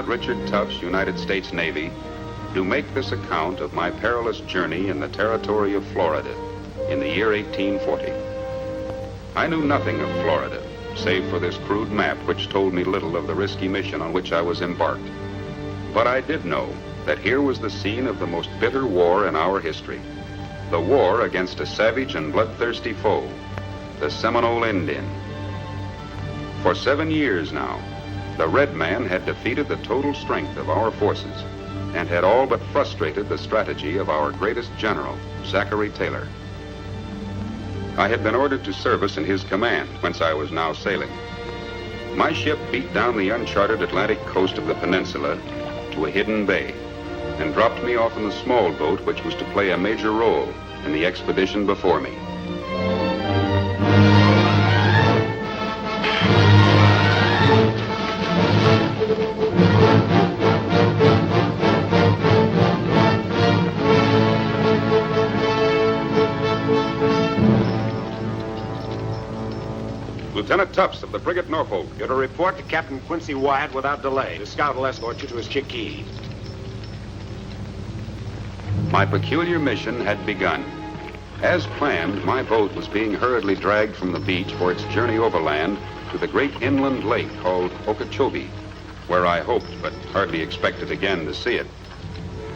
Lieutenant Richard Tufts, United States Navy, do make this account of my perilous journey in the territory of Florida in the year 1840. I knew nothing of Florida, save for this crude map which told me little of the risky mission on which I was embarked. But I did know that here was the scene of the most bitter war in our history, the war against a savage and bloodthirsty foe, the Seminole Indian. For 7 years now, the red man had defeated the total strength of our forces and had all but frustrated the strategy of our greatest general, Zachary Taylor. I had been ordered to service in his command, whence I was now sailing. My ship beat down the uncharted Atlantic coast of the peninsula to a hidden bay and dropped me off in the small boat which was to play a major role in the expedition before me. Lieutenant Tufts of the frigate Norfolk. You're to report to Captain Quincy Wyatt without delay. The scout will escort you to his chickee. My peculiar mission had begun. As planned, my boat was being hurriedly dragged from the beach for its journey overland to the great inland lake called Okeechobee, where I hoped but hardly expected again to see it.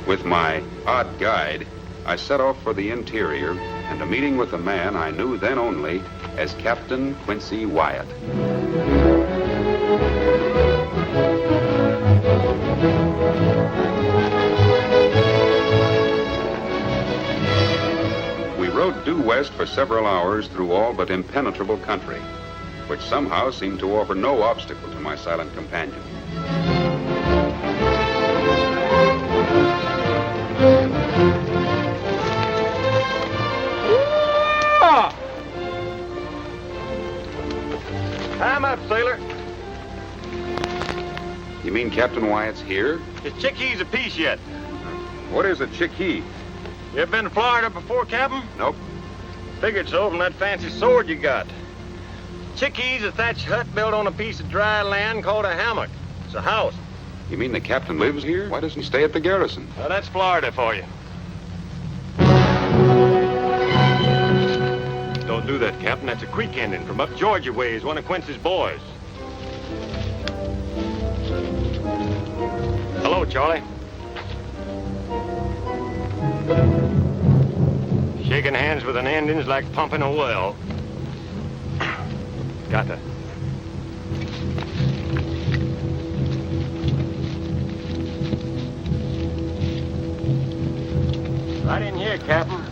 With my odd guide, I set off for the interior and a meeting with a man I knew then only as Captain Quincy Wyatt. We rode due west for several hours through all but impenetrable country, which somehow seemed to offer no obstacle to my silent companion. I'm up, sailor. You mean Captain Wyatt's here? His chickee's a piece yet. What is a chickee? You ever been to Florida before, Captain? Nope. Figured so from that fancy sword you got. Chickee's a thatched hut built on a piece of dry land called a hammock. It's a house. You mean the captain lives here? Why doesn't he stay at the garrison? Well, that's Florida for you. Don't do that, Captain. That's a creek Indian from up Georgia way. He's one of Quincy's boys. Hello, Charlie. Shaking hands with an Indian's like pumping a well. Got to. Right in here, Captain.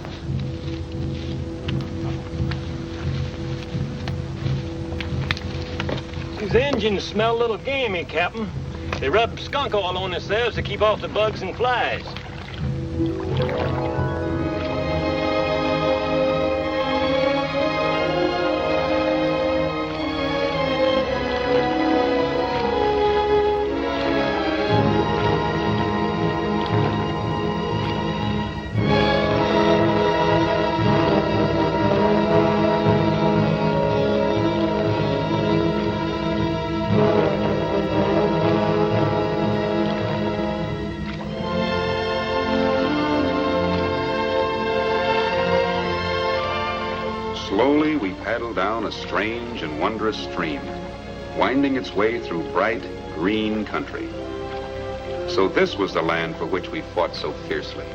These engines smell a little gamey, Captain. They rub skunk oil on themselves to keep off the bugs and flies. Slowly, we paddled down a strange and wondrous stream, winding its way through bright, green country. So this was the land for which we fought so fiercely.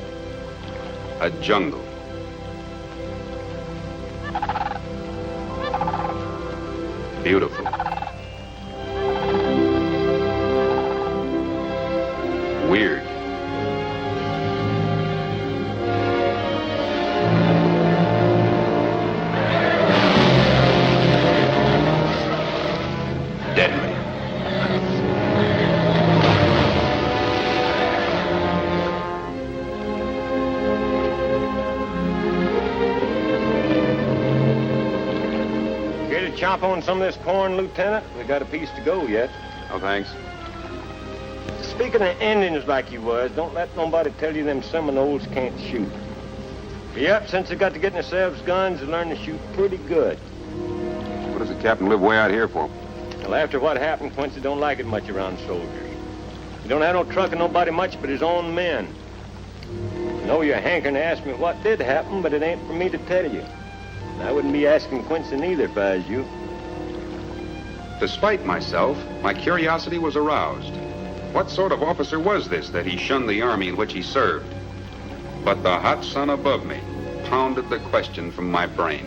A jungle. Beautiful. Weird. Deadly. Care to chop on some of this corn, Lieutenant? We got a piece to go yet. Oh, thanks. Speaking of Indians like you was, don't let nobody tell you them Seminoles can't shoot. Yep, since they got to getting themselves guns, they learn to shoot pretty good. What does the captain live way out here for? Well, after what happened, Quincy don't like it much around soldiers. He don't have no truck and nobody much but his own men. I know you're hankering to ask me what did happen, but it ain't for me to tell you. And I wouldn't be asking Quincy neither if I was you. Despite myself, my curiosity was aroused. What sort of officer was this that he shunned the army in which he served? But the hot sun above me pounded the question from my brain.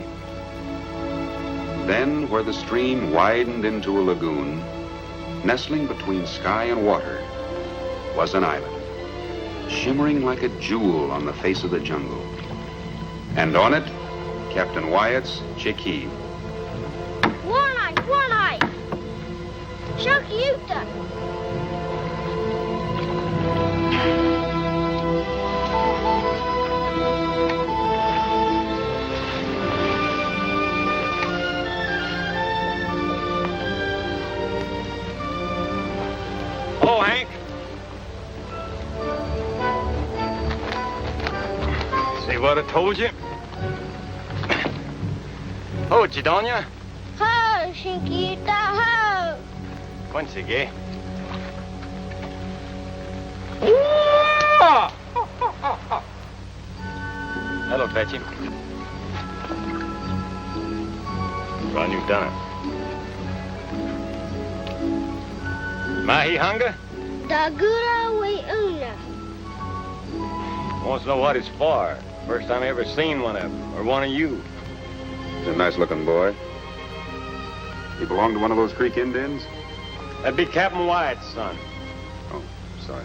Then, where the stream widened into a lagoon, nestling between sky and water, was an island, shimmering like a jewel on the face of the jungle. And on it, Captain Wyatt's Chickee. Warnight! Shakyuta! Oh, Hank. See what I told you? Oh, Chidonia. Ho, Shakyuta, ho! Quincy, gay. Hello, Fetchy. Run, you done it. Mahi hunger? Dagura we una. Wants to know what it's for. First time I ever seen one of them, or one of you. He's a nice-looking boy. He belonged to one of those Creek Indians? That'd be Captain Wyatt's son. Oh, sorry.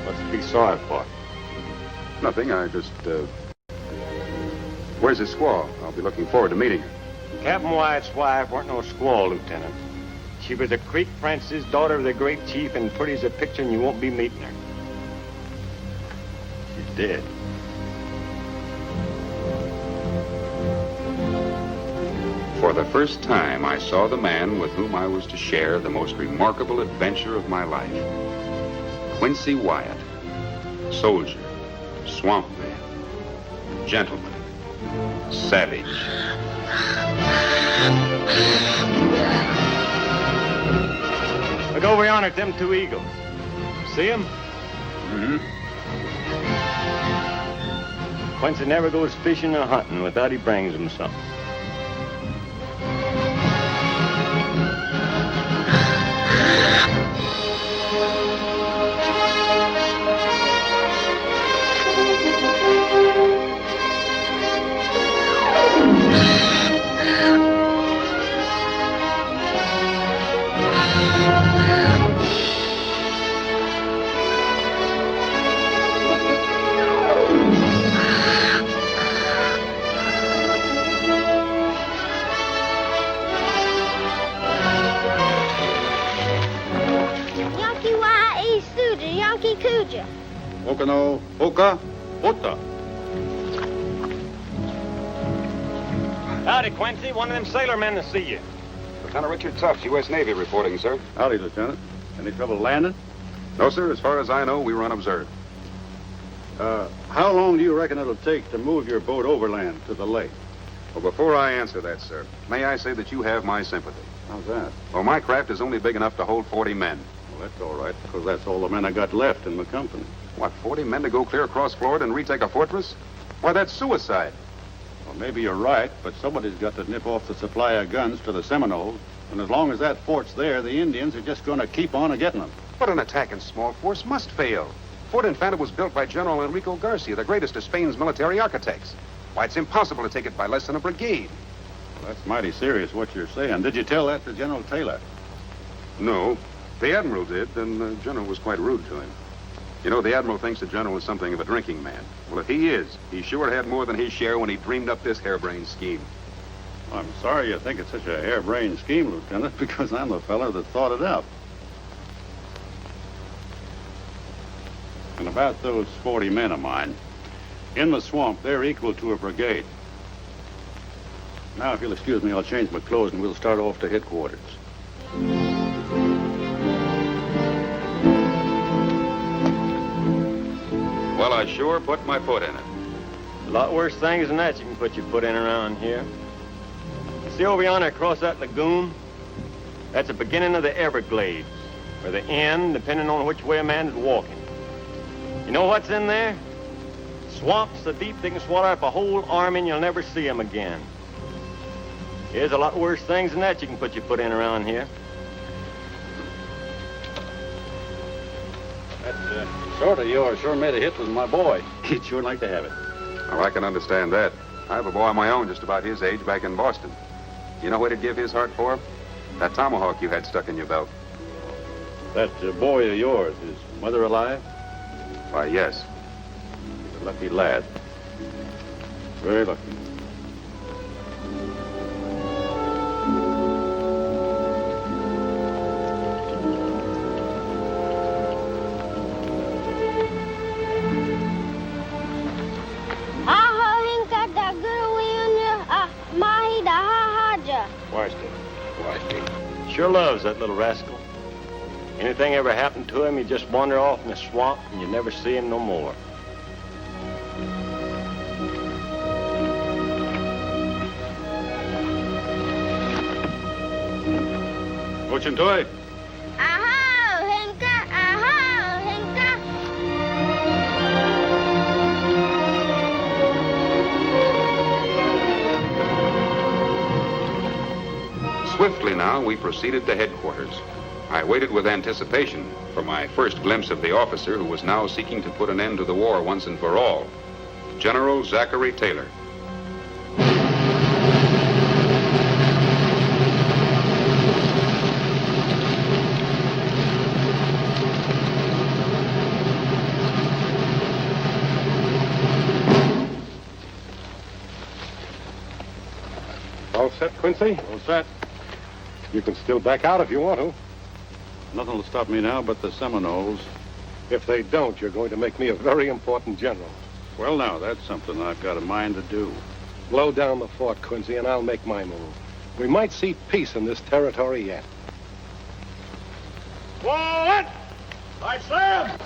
What's to be sorry for? Nothing, I just, Where's his squaw? I'll be looking forward to meeting her. Captain Wyatt's wife weren't no squaw, Lieutenant. She was a Creek Francis, daughter of the great chief, and pretty as a picture, and you won't be meeting her. She's dead. For the first time, I saw the man with whom I was to share the most remarkable adventure of my life. Quincy Wyatt, soldier, swamp man, gentleman, savage. Look over yonder at them two eagles. See them? Mm-hmm. Quincy never goes fishing or hunting without he brings them something. Okano, Oka, Ota. Howdy, Quincy. One of them sailormen to see you. Lieutenant Richard Tufts, U.S. Navy, reporting, sir. Howdy, Lieutenant. Any trouble landing? No, sir. As far as I know, we were unobserved. How long do you reckon it'll take to move your boat overland to the lake? Well, before I answer that, sir, may I say that you have my sympathy. How's that? Well, my craft is only big enough to hold 40 men. Well, that's all right, because that's all the men I got left in my company. What, 40 men to go clear across Florida and retake a fortress? Why, that's suicide. Well, maybe you're right, but somebody's got to nip off the supply of guns to the Seminoles. And as long as that fort's there, the Indians are just going to keep on getting them. But an attack in small force must fail. Fort Infanta was built by General Enrico Garcia, the greatest of Spain's military architects. Why, it's impossible to take it by less than a brigade. Well, that's mighty serious what you're saying. Did you tell that to General Taylor? No. The Admiral did, and the General was quite rude to him. You know, the Admiral thinks the General is something of a drinking man. Well, if he is, he sure had more than his share when he dreamed up this harebrained scheme. I'm sorry you think it's such a harebrained scheme, Lieutenant, because I'm the fellow that thought it up. And about those 40 men of mine, in the swamp, they're equal to a brigade. Now, if you'll excuse me, I'll change my clothes and we'll start off to headquarters. Well, I sure put my foot in it. A lot worse things than that you can put your foot in around here. See over yonder across that lagoon? That's the beginning of the Everglades. or the end, depending on which way a man is walking. You know what's in there? Swamps so deep they can swallow up a whole army and you'll never see them again. There's a lot worse things than that you can put your foot in around here. That sword of yours sure made a hit with my boy. He'd sure like to have it. Well, I can understand that. I have a boy of my own just about his age back in Boston. You know what he'd give his heart for? That tomahawk you had stuck in your belt. That boy of yours, is mother alive? Why, yes. He's a lucky lad. Very lucky. Sure loves that little rascal. Anything ever happened to him, he'd just wander off in the swamp and you'd never see him no more. Ochintoy. Aho, Henka, aho, Henka. Swiftly now, we proceeded to headquarters. I waited with anticipation for my first glimpse of the officer who was now seeking to put an end to the war once and for all, General Zachary Taylor. All set, Quincy? All set. You can still back out if you want to. Nothing will stop me now but the Seminoles. If they don't, you're going to make me a very important general. Well, now, that's something I've got a mind to do. Blow down the fort, Quincy, and I'll make my move. We might see peace in this territory yet. Forward! I slam!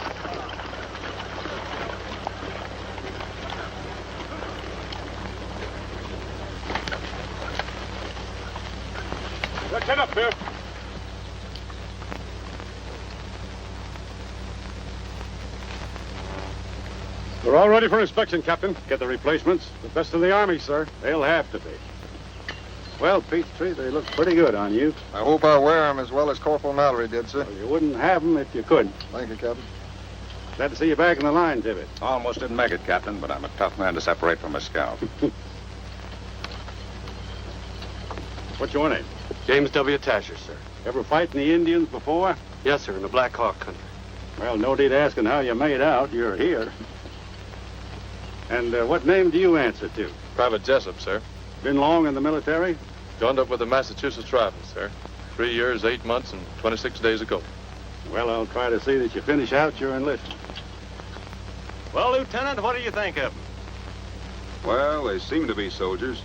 Let's head up there. We're all ready for inspection, Captain. Get the replacements? The best in the Army, sir. They'll have to be. Well, Peachtree, they look pretty good on you. I hope I wear them as well as Corporal Mallory did, sir. Well, you wouldn't have them if you could. Thank you, Captain. Glad to see you back in the line, Tibbet. Almost didn't make it, Captain, but I'm a tough man to separate from a scout. What's your name? James W. Tasher, sir. Ever fight in the Indians before? Yes, sir, in the Black Hawk country. Well, no need asking how you made out. You're here. And what name do you answer to? Private Jessup, sir. Been long in the military? Joined up with the Massachusetts Rifles, sir. 3 years, 8 months, and 26 days ago. Well, I'll try to see that you finish out your enlistment. Well, Lieutenant, what do you think of them? Well, they seem to be soldiers,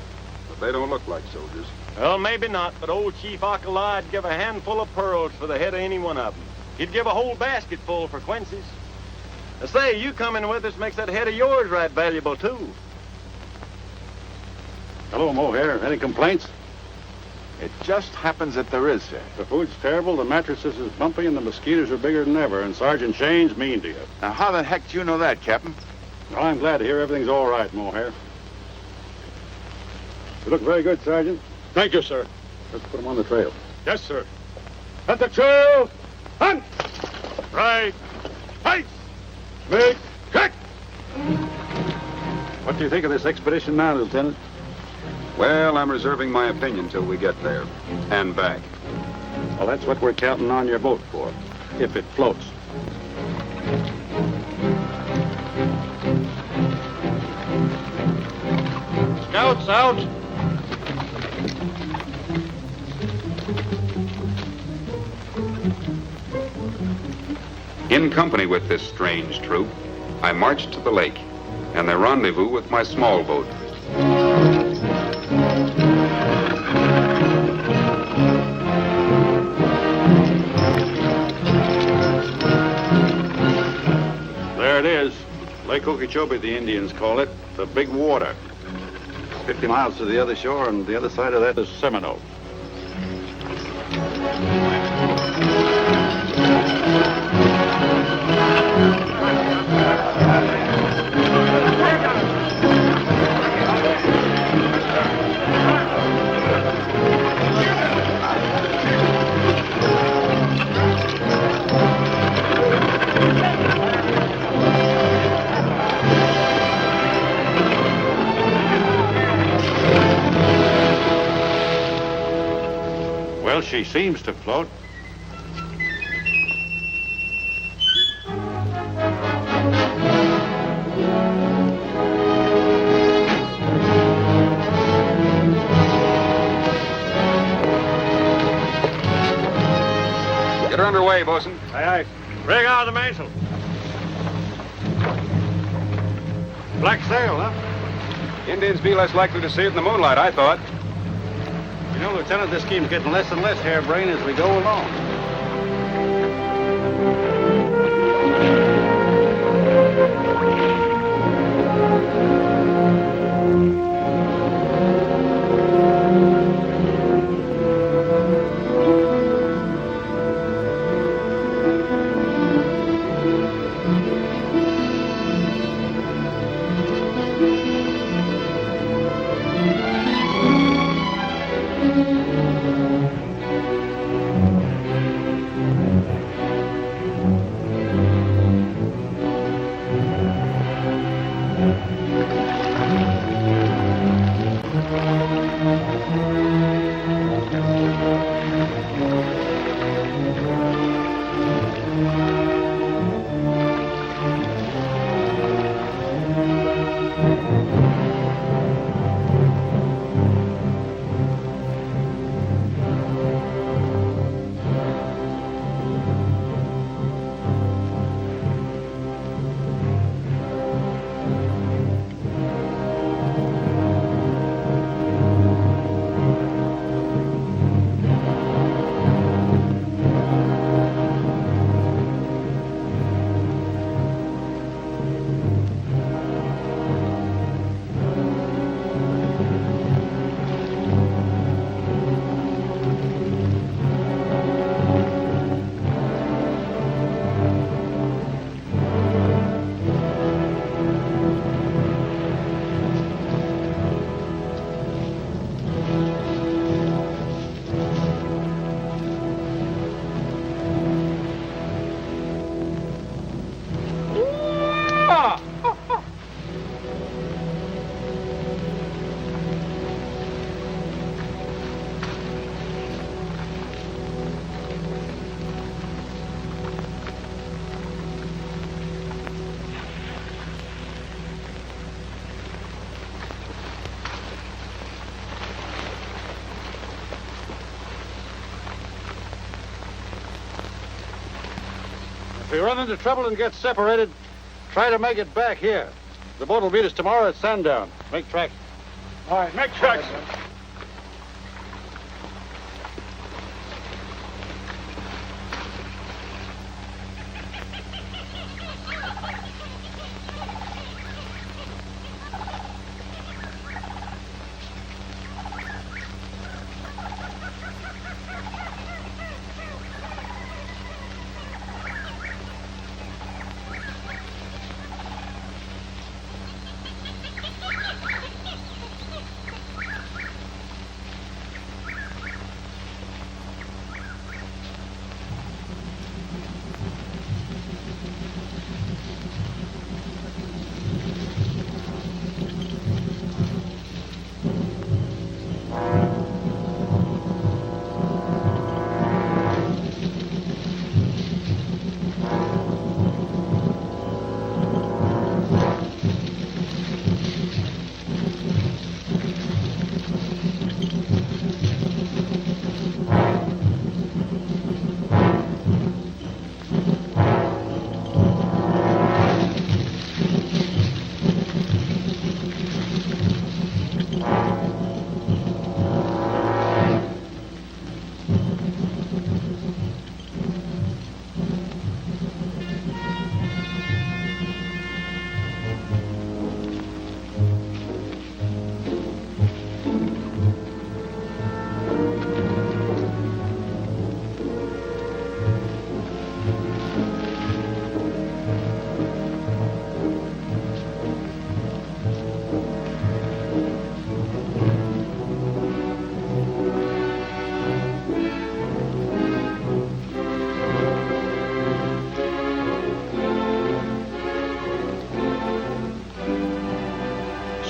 but they don't look like soldiers. Well, maybe not, but old Chief Alkala'd give a handful of pearls for the head of any one of them. He'd give a whole basket full for Quincy's. I say, you coming with us makes that head of yours right valuable, too. Hello, Mohair. Any complaints? It just happens that there is, sir. The food's terrible, the mattresses is bumpy, and the mosquitoes are bigger than ever, and Sergeant Shane's mean to you. Now, how the heck do you know that, Captain? Well, I'm glad to hear everything's all right, Mohair. You look very good, Sergeant. Thank you, sir. Let's put him on the trail. Yes, sir. At the trail! Hunt! Right. Height! Make check! What do you think of this expedition now, Lieutenant? Well, I'm reserving my opinion till we get there and back. Well, that's what we're counting on your boat for, if it floats. Scouts out! In company with this strange troop, I marched to the lake and they rendezvous with my small boat. There it is. Lake Okeechobee, the Indians call it. The Big Water. 50 miles to the other shore, and the other side of that is Seminole. she seems to float. Get her underway, bosun. Aye, aye. Rig out the mainsail. Black sail, huh? Indians be less likely to see it in the moonlight, I thought. You know, Lieutenant, this scheme's getting less and less harebrained as we go along. If we run into trouble and get separated, try to make it back here. The boat will meet us tomorrow at sundown. Make tracks. All right. Make tracks.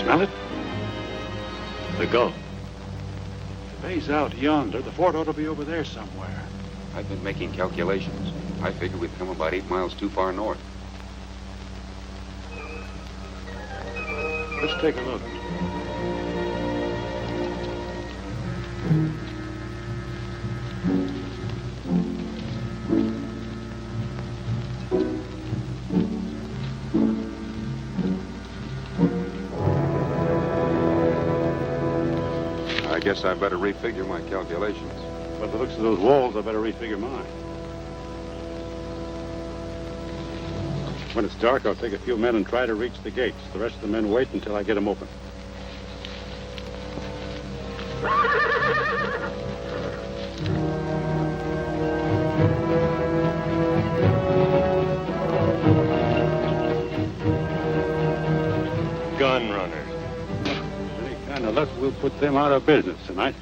Smell it? The Gulf. Bay's out yonder. The fort ought to be over there somewhere. I've been making calculations. I figure we've come about 8 miles too far north. Let's take a look. I guess I better refigure my calculations. By the looks of those walls, I better refigure mine. When it's dark, I'll take a few men and try to reach the gates. The rest of the men wait until I get them open. Gun runners. Any kind of luck, we'll put them out of business tonight.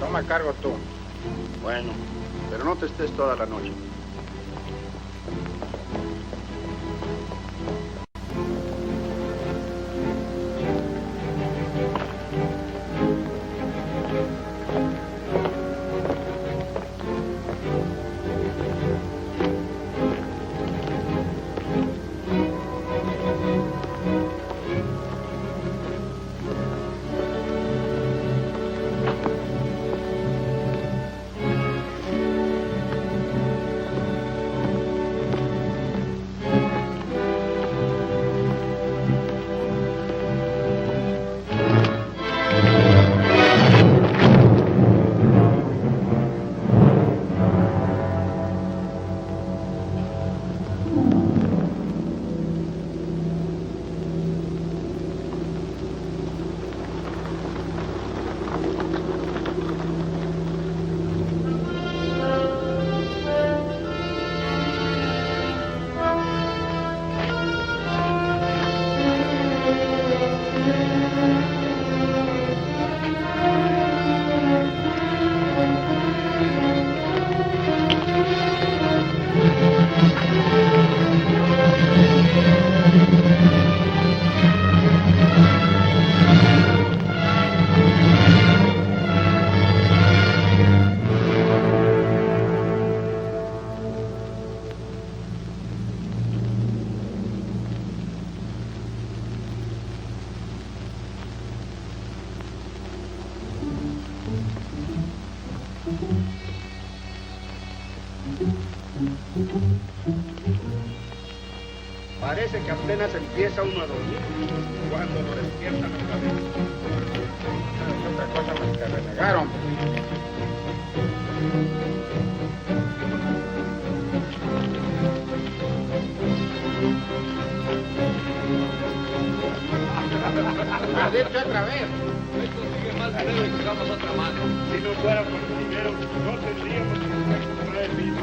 Toma cargo tú. Bueno, pero no te estés toda la noche. Parece que apenas empieza uno a dormir cuando lo despiertan otra vez. Es otra cosa más que renegar, hombre. ¿Lo dicho otra vez? Esto sigue más dinero y buscamos otra madre. Si no fuera por el dinero, no tendríamos que comprar el vino.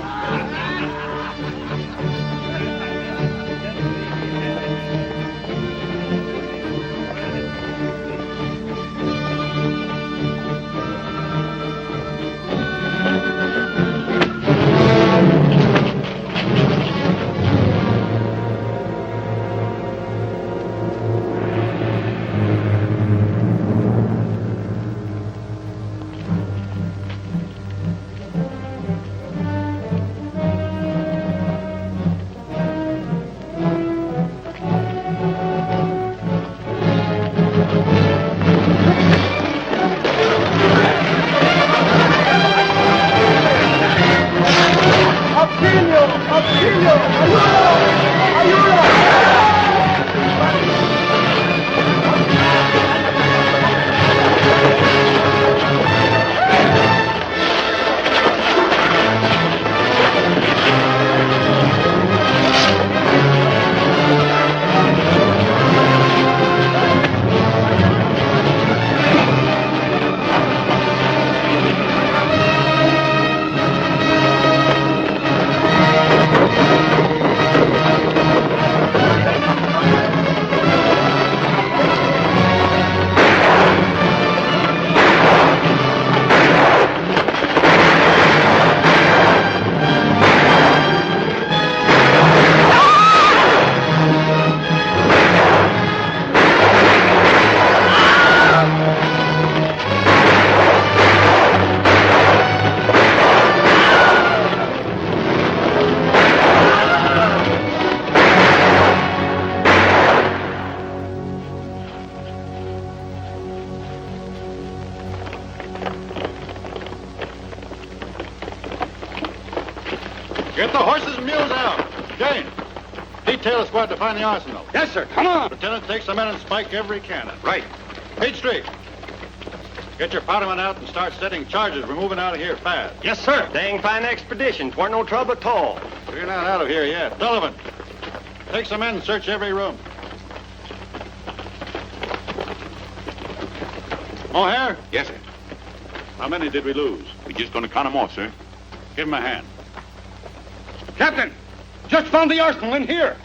the horses and mules out. Jane, detail a squad to find the arsenal. Yes, sir. Come on. Lieutenant, take some men and spike every cannon. Right. Page Street. Get your powdermen out and start setting charges. We're moving out of here fast. Yes, sir. Dang fine expedition. 'Tweren't no trouble at all. We're not out of here yet. Sullivan, take some men and search every room. O'Hare? Yes, sir. How many did we lose? We're just going to count them off, sir. Give him a hand. Captain, just found the arsenal in here.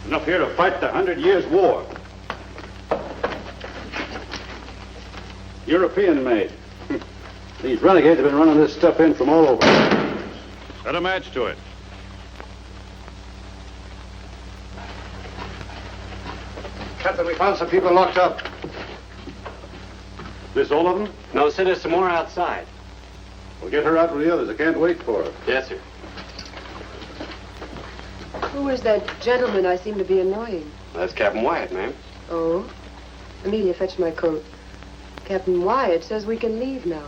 Enough here to fight the 100 Years' War. European made. These renegades have been running this stuff in from all over. Set a match to it. Captain, we found some people locked up. This all of them? No, sir, there's some more outside. Well, get her out with the others. I can't wait for her. Yes, sir. Who is that gentleman I seem to be annoying? That's Captain Wyatt, ma'am. Oh? Amelia, fetch my coat. Captain Wyatt says we can leave now.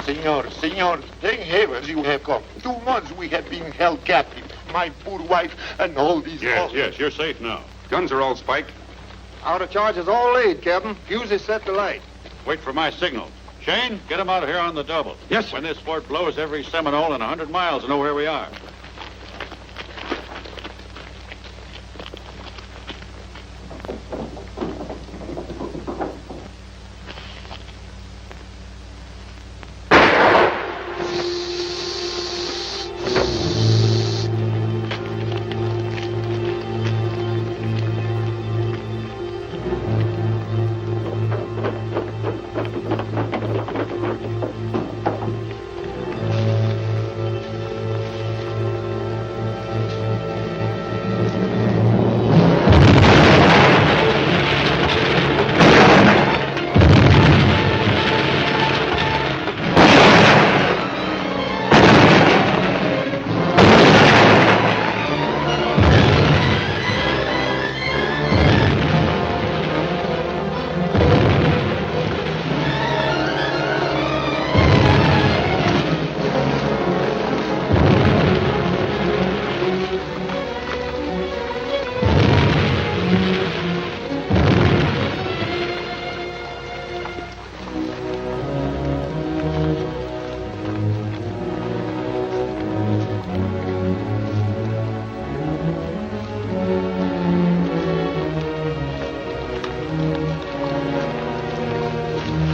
Senor, thank heavens you have come. 2 months we have been held captive. My poor wife and all these... Yes, you're safe now. Guns are all spiked. Out of charge is all laid, Captain. Fuse is set to light. Wait for my signal. Shane, get them out of here on the double. Yes, sir. When this fort blows, every Seminole in 100 miles will know where we are.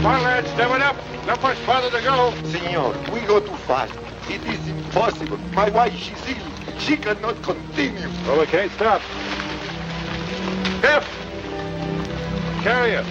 Come on, lads, step it up. Not much farther to go. Senor, we go too fast. It is impossible. My wife, she's ill. She cannot continue. Well, we can't stop. Jeff! Carry it.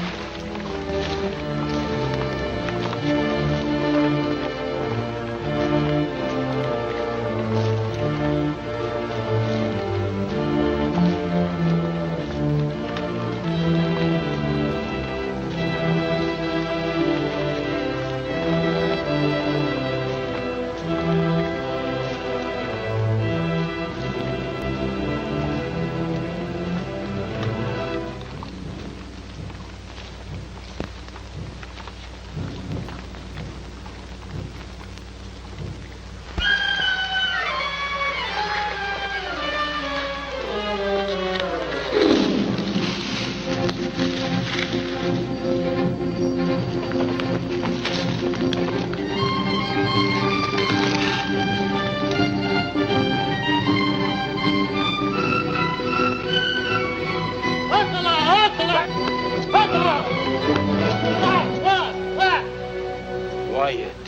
Wyatt.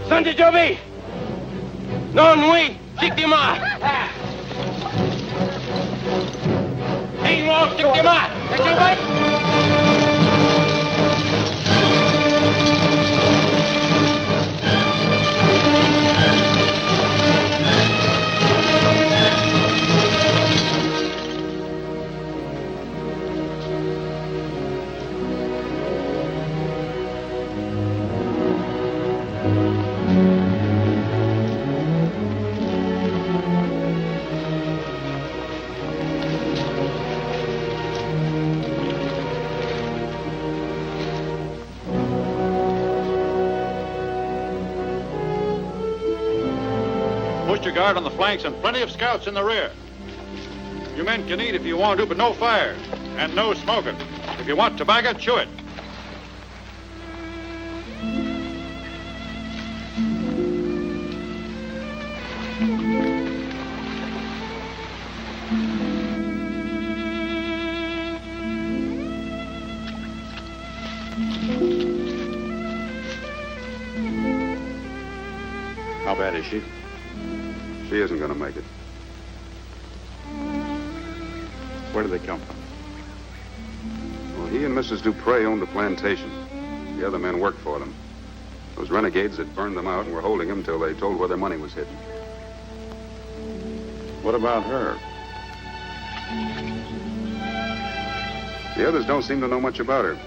Santi Joby! Non oui! Victima! Hey, no, victima! Post your guard on the flanks and plenty of scouts in the rear. You men can eat if you want to, but no fire. And no smoking. If you want tobacco, chew it. How bad is she? She isn't going to make it. Where do they come from? Well, he and Mrs. Dupre owned a plantation. The other men worked for them. Those renegades had burned them out and were holding them till they told where their money was hidden. What about her? The others don't seem to know much about her,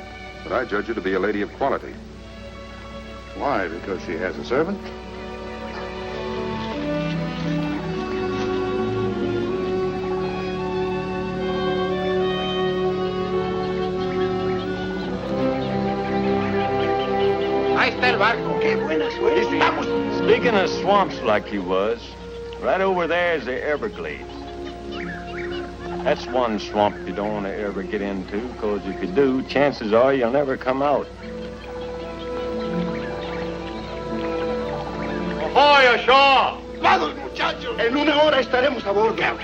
but I judge her to be a lady of quality. Why? Because she has a servant? Ahí está el barco. Qué buena suerte. Estamos... Speaking of swamps like he was, right over there is the Everglades. That's one swamp you don't want to ever get into, because if you do, chances are you'll never come out. Ahoy, ashore! Vamos, muchachos. En una hora estaremos a bordo.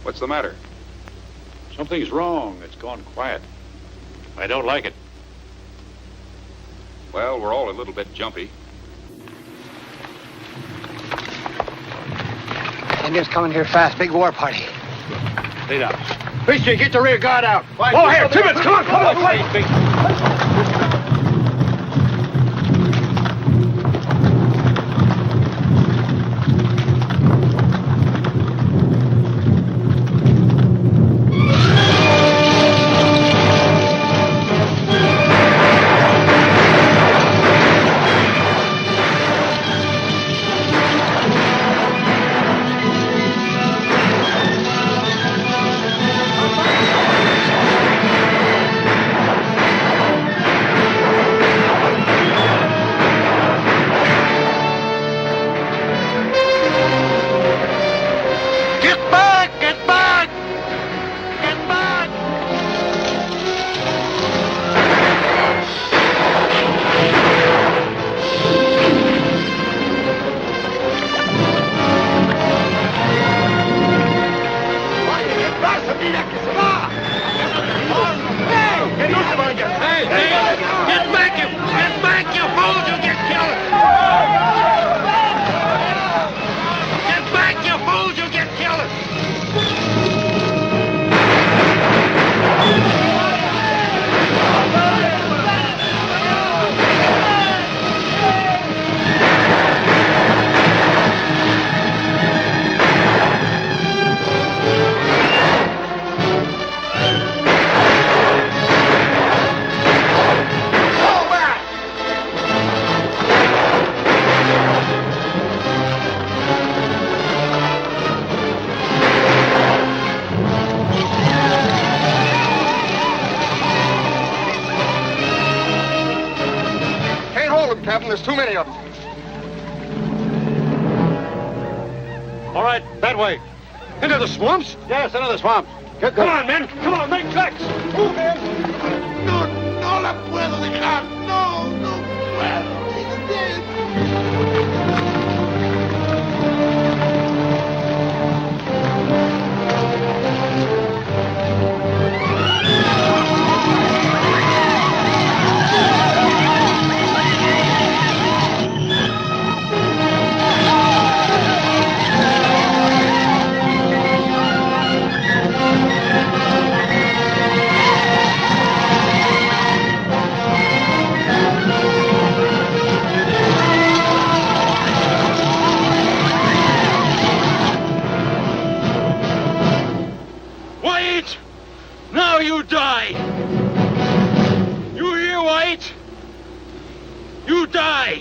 What's the matter? Something's wrong. It's gone quiet. I don't like it. Well, we're all a little bit jumpy. Indians coming here fast. Big war party. Stay down. Fisher, get the rear guard out. Oh, here, Tibbets, come on, fight. There's too many of them. All right, that way. Into the swamps? Yes, into the swamps. Come on, men. Come on, make tracks. Move in. No, no la puedo dejar. No, no puedo. Now you die! You hear, White? You die!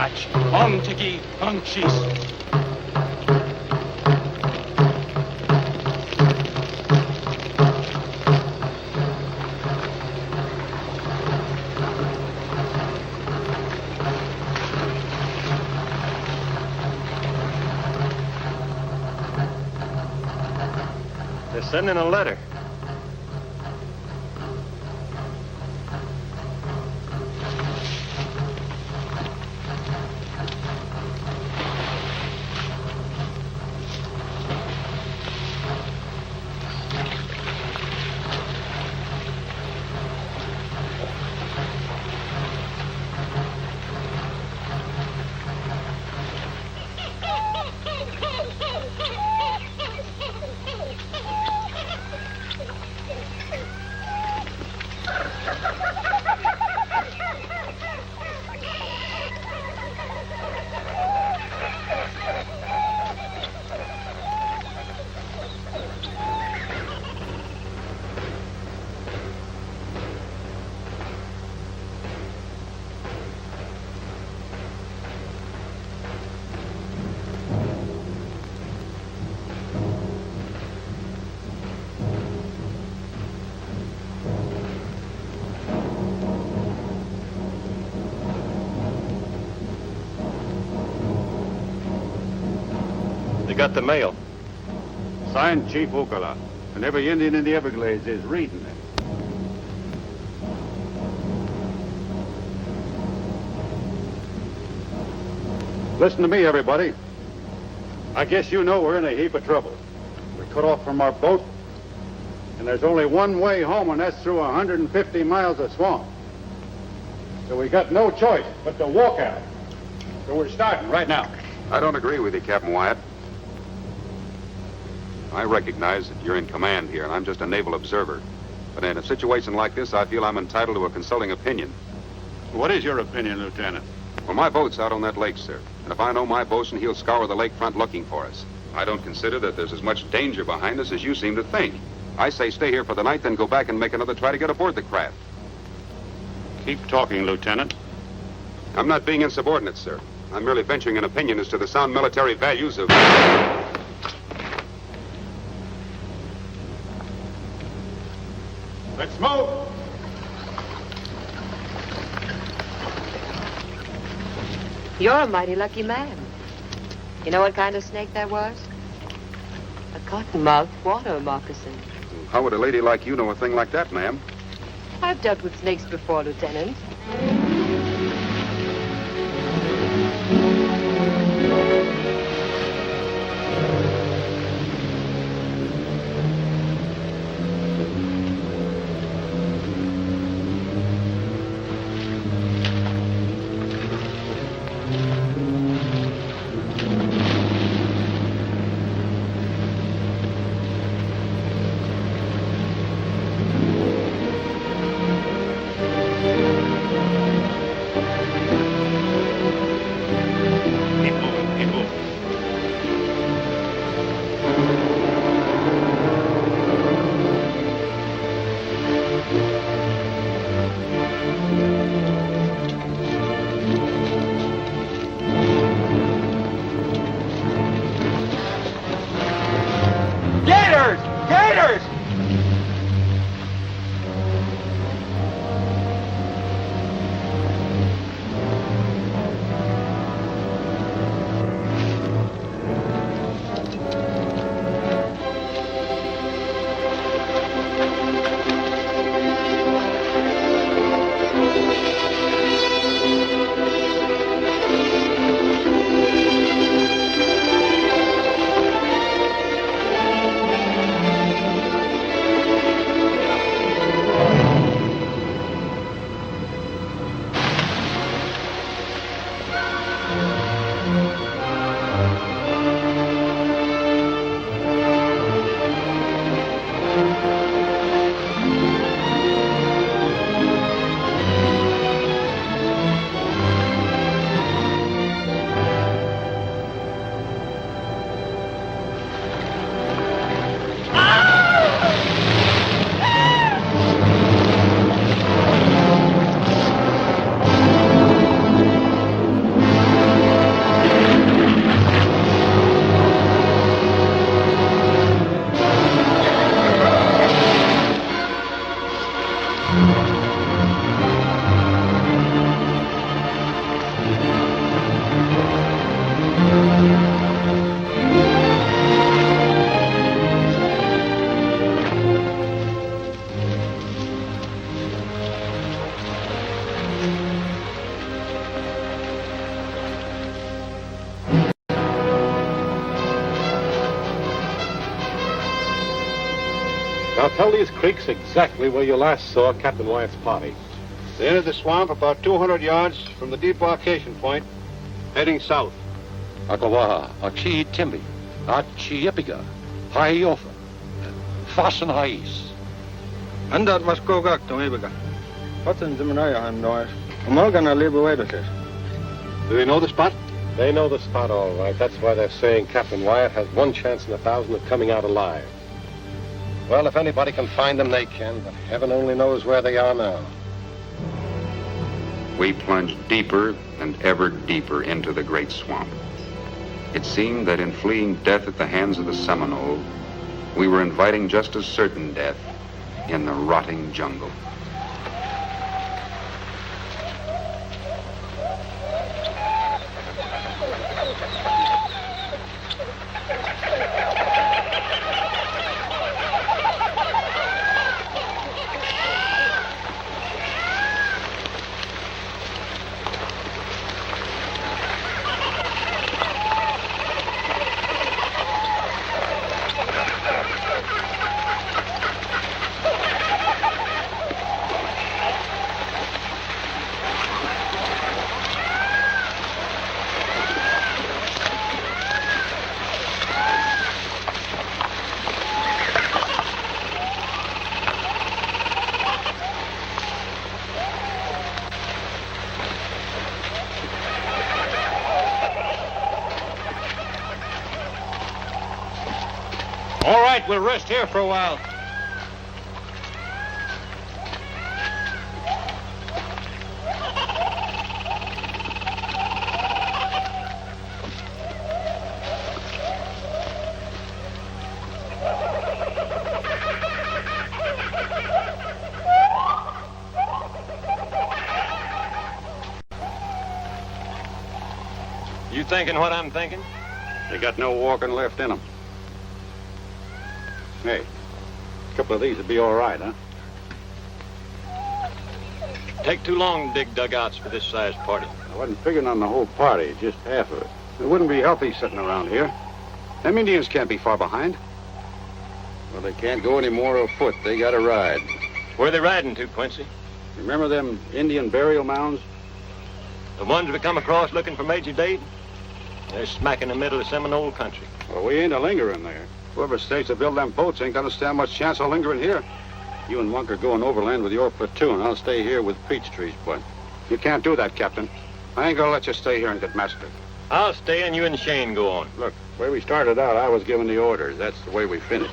match. On tiki, on cheese. They're sending a letter. They got the mail. Signed Chief Ocala. And every Indian in the Everglades is reading it. Listen to me, everybody. I guess you know we're in a heap of trouble. We're cut off from our boat, and there's only one way home, and that's through 150 miles of swamp. So we got no choice but to walk out. So we're starting right now. I don't agree with you, Captain Wyatt. I recognize that you're in command here, and I'm just a naval observer. But in a situation like this, I feel I'm entitled to a consulting opinion. What is your opinion, Lieutenant? Well, my boat's out on that lake, sir. And if I know my bosun, he'll scour the lakefront looking for us. I don't consider that there's as much danger behind us as you seem to think. I say stay here for the night, then go back and make another try to get aboard the craft. Keep talking, Lieutenant. I'm not being insubordinate, sir. I'm merely venturing an opinion as to the sound military values of... Let's move! You're a mighty lucky man. You know what kind of snake that was? A cottonmouth water moccasin. How would a lady like you know a thing like that, ma'am? I've dealt with snakes before, Lieutenant. Now tell these creeks exactly where you last saw Captain Wyatt's party. They entered the swamp about 200 yards from the debarkation point, heading south. Akawaha, Achi Timbi, Achi Epiga, Haiofa, Fasten Hais. Andat mas kogak to ebiga. What's in Zimanaya han noise? Morgan live away with it. Do they know the spot? They know the spot all right. That's why they're saying Captain Wyatt has 1 chance in 1,000 of coming out alive. Well, if anybody can find them, they can, but heaven only knows where they are now. We plunged deeper and ever deeper into the great swamp. It seemed that in fleeing death at the hands of the Seminole, we were inviting just as certain death in the rotting jungle. All right, we'll rest here for a while. You thinking what I'm thinking? They got no walking left in them. Hey, a couple of these would be all right, huh? Take too long to dig dugouts for this size party. I wasn't figuring on the whole party, just half of it. It wouldn't be healthy sitting around here. Them Indians can't be far behind. Well, they can't go any more afoot. They got to ride. Where are they riding to, Quincy? Remember them Indian burial mounds? The ones we come across looking for Major Dade? They're smack in the middle of Seminole country. Well, we ain't a lingering there. Whoever stays to build them boats ain't gonna stand much chance of lingering here. You and Monk are going overland with your platoon. I'll stay here with peach trees, but you can't do that, Captain. I ain't gonna let you stay here and get massacred. I'll stay and you and Shane go on. Look, the way we started out, I was giving the orders. That's the way we finished.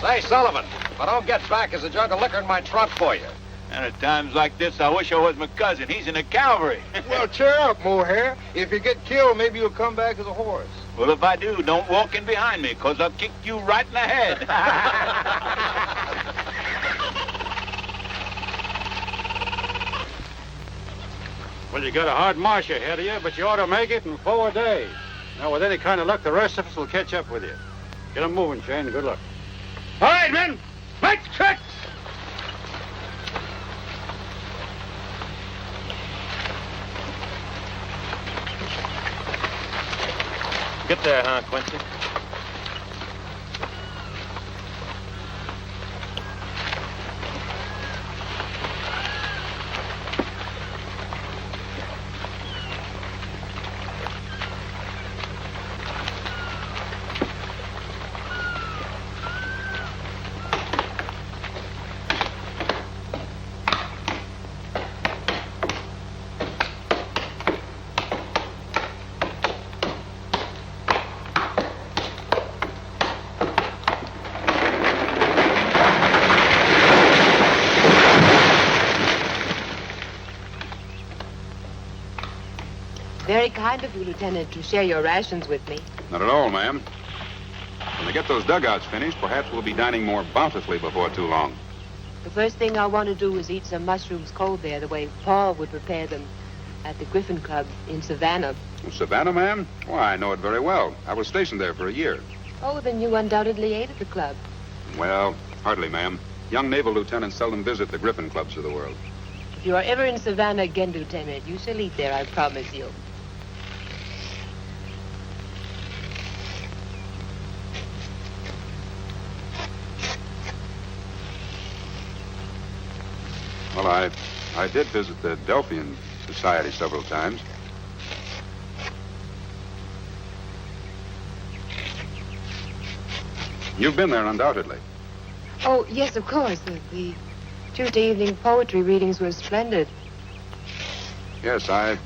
Say, Sullivan, if I don't get back, there's a jug of liquor in my trunk for you. And at times like this, I wish I was my cousin. He's in the cavalry. Well, cheer up, Mohair. If you get killed, maybe you'll come back as a horse. Well, if I do, don't walk in behind me, 'cause I'll kick you right in the head. Well, you got a hard march ahead of you, but you ought to make it in 4 days. Now, with any kind of luck, the rest of us will catch up with you. Get 'em moving, Shane. Good luck. All right, men. Let's tricks! Get there, huh, Quincy? Very kind of you, Lieutenant, to share your rations with me. Not at all, ma'am. When they get those dugouts finished, perhaps we'll be dining more bountifully before too long. The first thing I want to do is eat some mushrooms cold there, the way Paul would prepare them at the Griffin Club in Savannah. Savannah, ma'am? Why, I know it very well. I was stationed there for a year. Oh, then you undoubtedly ate at the club. Well, hardly, ma'am. Young naval lieutenants seldom visit the Griffin Clubs of the world. If you are ever in Savannah again, Lieutenant, you shall eat there, I promise you. Well, I did visit the Delphian Society several times. You've been there, undoubtedly. Oh, yes, of course. The Tuesday evening poetry readings were splendid. Yes, I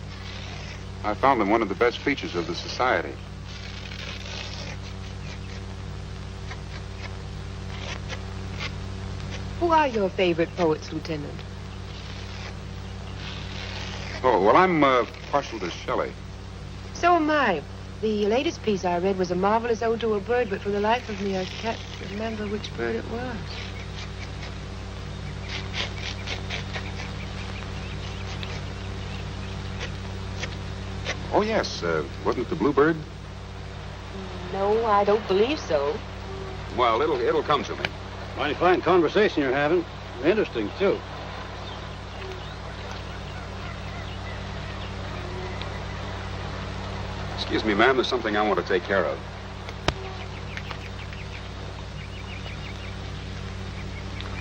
found them one of the best features of the society. Who are your favorite poets, Lieutenant? Oh, well, I'm partial to Shelley. So am I. The latest piece I read was a marvelous ode to a bird, but for the life of me, I can't remember which bird it was. Oh, yes. Wasn't it the bluebird? No, I don't believe so. Well, it'll come to me. Mighty fine conversation you're having. Interesting, too. Excuse me, ma'am. There's something I want to take care of.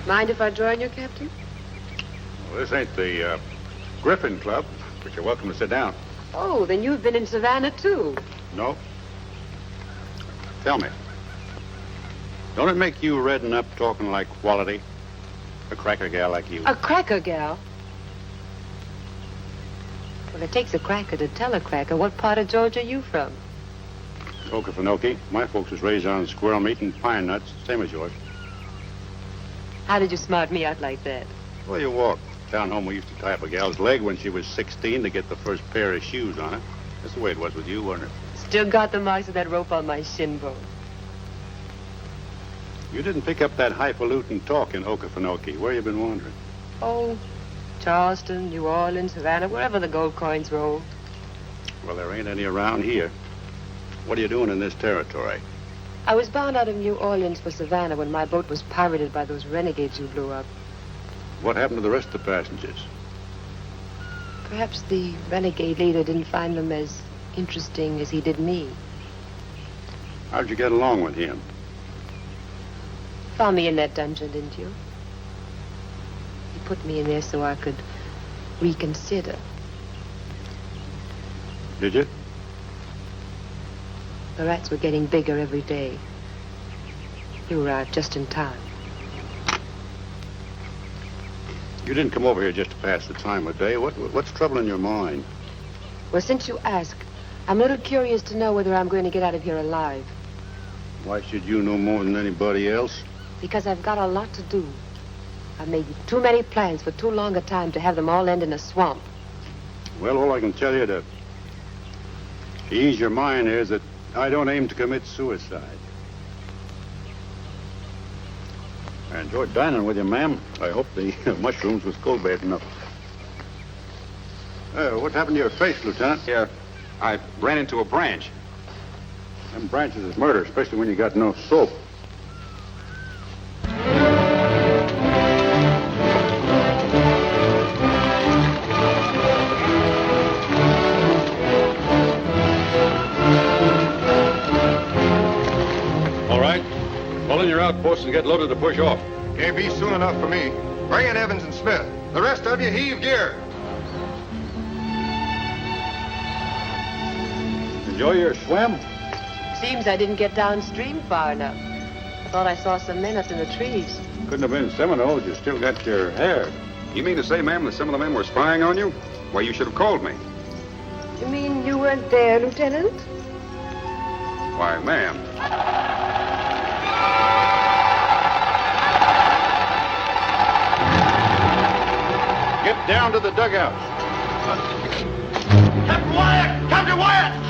Mind if I join you, Captain? Well, this ain't the Griffin Club, but you're welcome to sit down. Oh, then you've been in Savannah, too. No. Tell me, don't it make you redden up talking like quality? A cracker gal like you. A cracker gal? Well, it takes a cracker to tell a cracker. What part of Georgia are you from? Okefenokee. My folks was raised on squirrel meat and pine nuts, same as yours. How did you smart me out like that? Well, you walk. Down home, we used to tie up a gal's leg when she was 16 to get the first pair of shoes on her. That's the way it was with you, wasn't it? Still got the marks of that rope on my shin bone. You didn't pick up that highfalutin talk in Okefenokee. Where you been wandering? Oh, Charleston, New Orleans, Savannah, wherever the gold coins roll. Well, there ain't any around here. What are you doing in this territory? I was bound out of New Orleans for Savannah when my boat was pirated by those renegades who blew up. What happened to the rest of the passengers? Perhaps the renegade leader didn't find them as interesting as he did me. How'd you get along with him? Found me in that dungeon, didn't you? He put me in there so I could reconsider. Did you? The rats were getting bigger every day. You arrived just in time. You didn't come over here just to pass the time of day. What's troubling your mind? Well, since you ask, I'm a little curious to know whether I'm going to get out of here alive. Why should you know more than anybody else? Because I've got a lot to do. I've made too many plans for too long a time to have them all end in a swamp. Well, all I can tell you to ease your mind is that I don't aim to commit suicide. I enjoyed dining with you, ma'am. I hope the mushrooms was cold bad enough. What happened to your face, Lieutenant? Yeah, I ran into a branch. Them branches is murder, especially when you got no soap. All right. Pull in your outposts and get loaded to push off. Can't be soon enough for me. Bring in Evans and Smith. The rest of you heave gear. Enjoy your swim? Seems I didn't get downstream far enough. I thought I saw some men up in the trees. Couldn't have been Seminoles. You still got your hair. You mean to say, ma'am, that some of the men were spying on you? Why, you should have called me. You mean you weren't there, Lieutenant? Why, ma'am. Get down to the dugouts. Captain Wyatt! Captain Wyatt!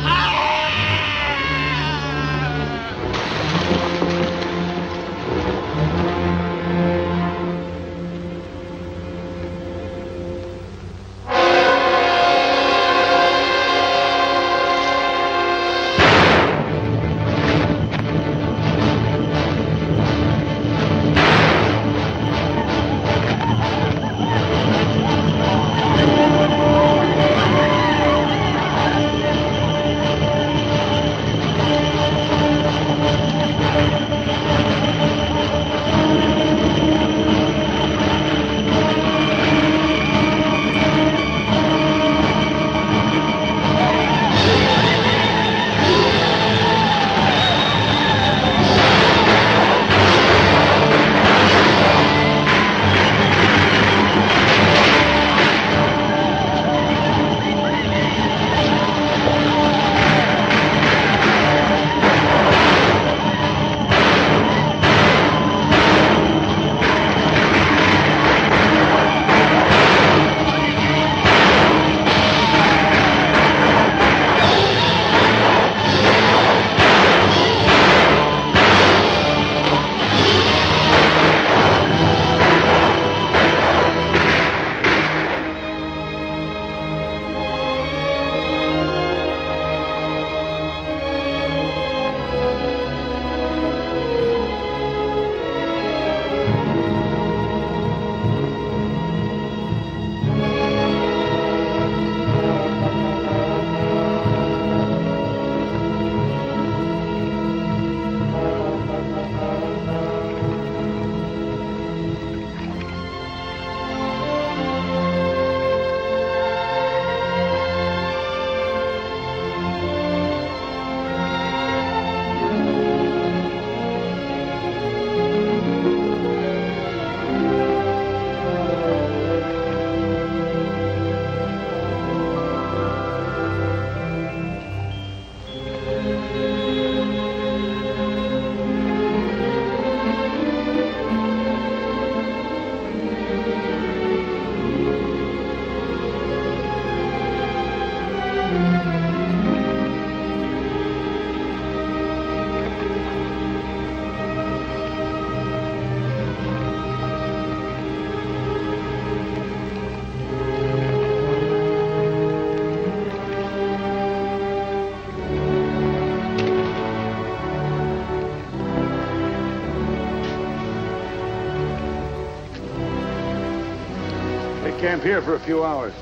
They camp here for a few hours.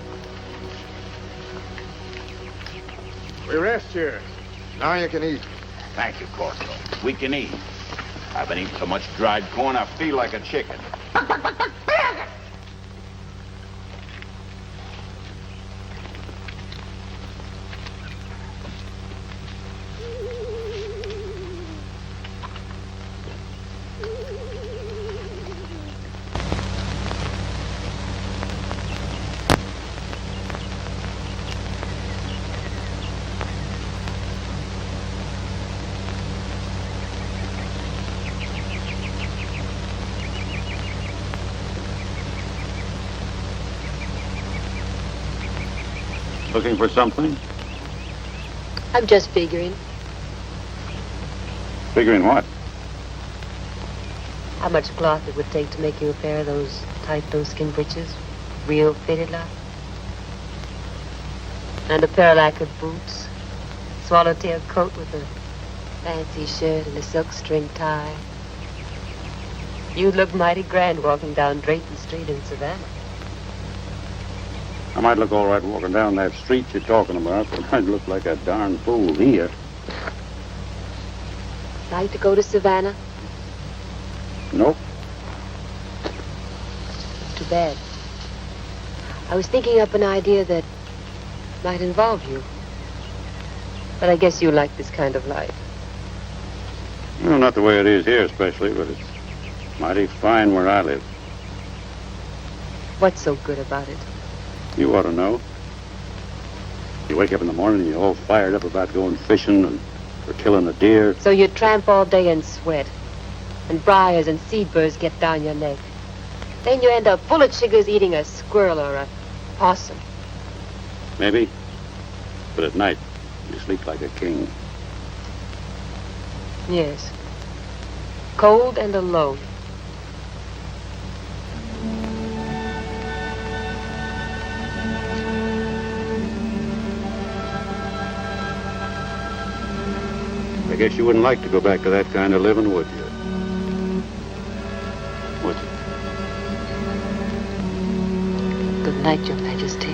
We rest here. Now you can eat. Thank you, Corporal. We can eat. I've been eating so much dried corn, I feel like a chicken. Looking for something? I'm just figuring. Figuring what? How much cloth it would take to make you a pair of those tight doeskin breeches, real fitted like. And a pair of lacquered boots, swallowtail coat with a fancy shirt and a silk string tie. You'd look mighty grand walking down Drayton Street in Savannah. I might look all right walking down that street you're talking about, but I'd look like a darn fool here. Like to go to Savannah? Nope. Too bad. I was thinking up an idea that might involve you. But I guess you like this kind of life. Well, not the way it is here especially, but it's mighty fine where I live. What's so good about it? You ought to know. You wake up in the morning and you're all fired up about going fishing and or killing a deer. So you tramp all day and sweat. And briars and seed burrs get down your neck. Then you end up full of chiggers eating a squirrel or a possum. Maybe. But at night, you sleep like a king. Yes. Cold and alone. I guess you wouldn't like to go back to that kind of living, would you? Would you? Good night, Your Majesty.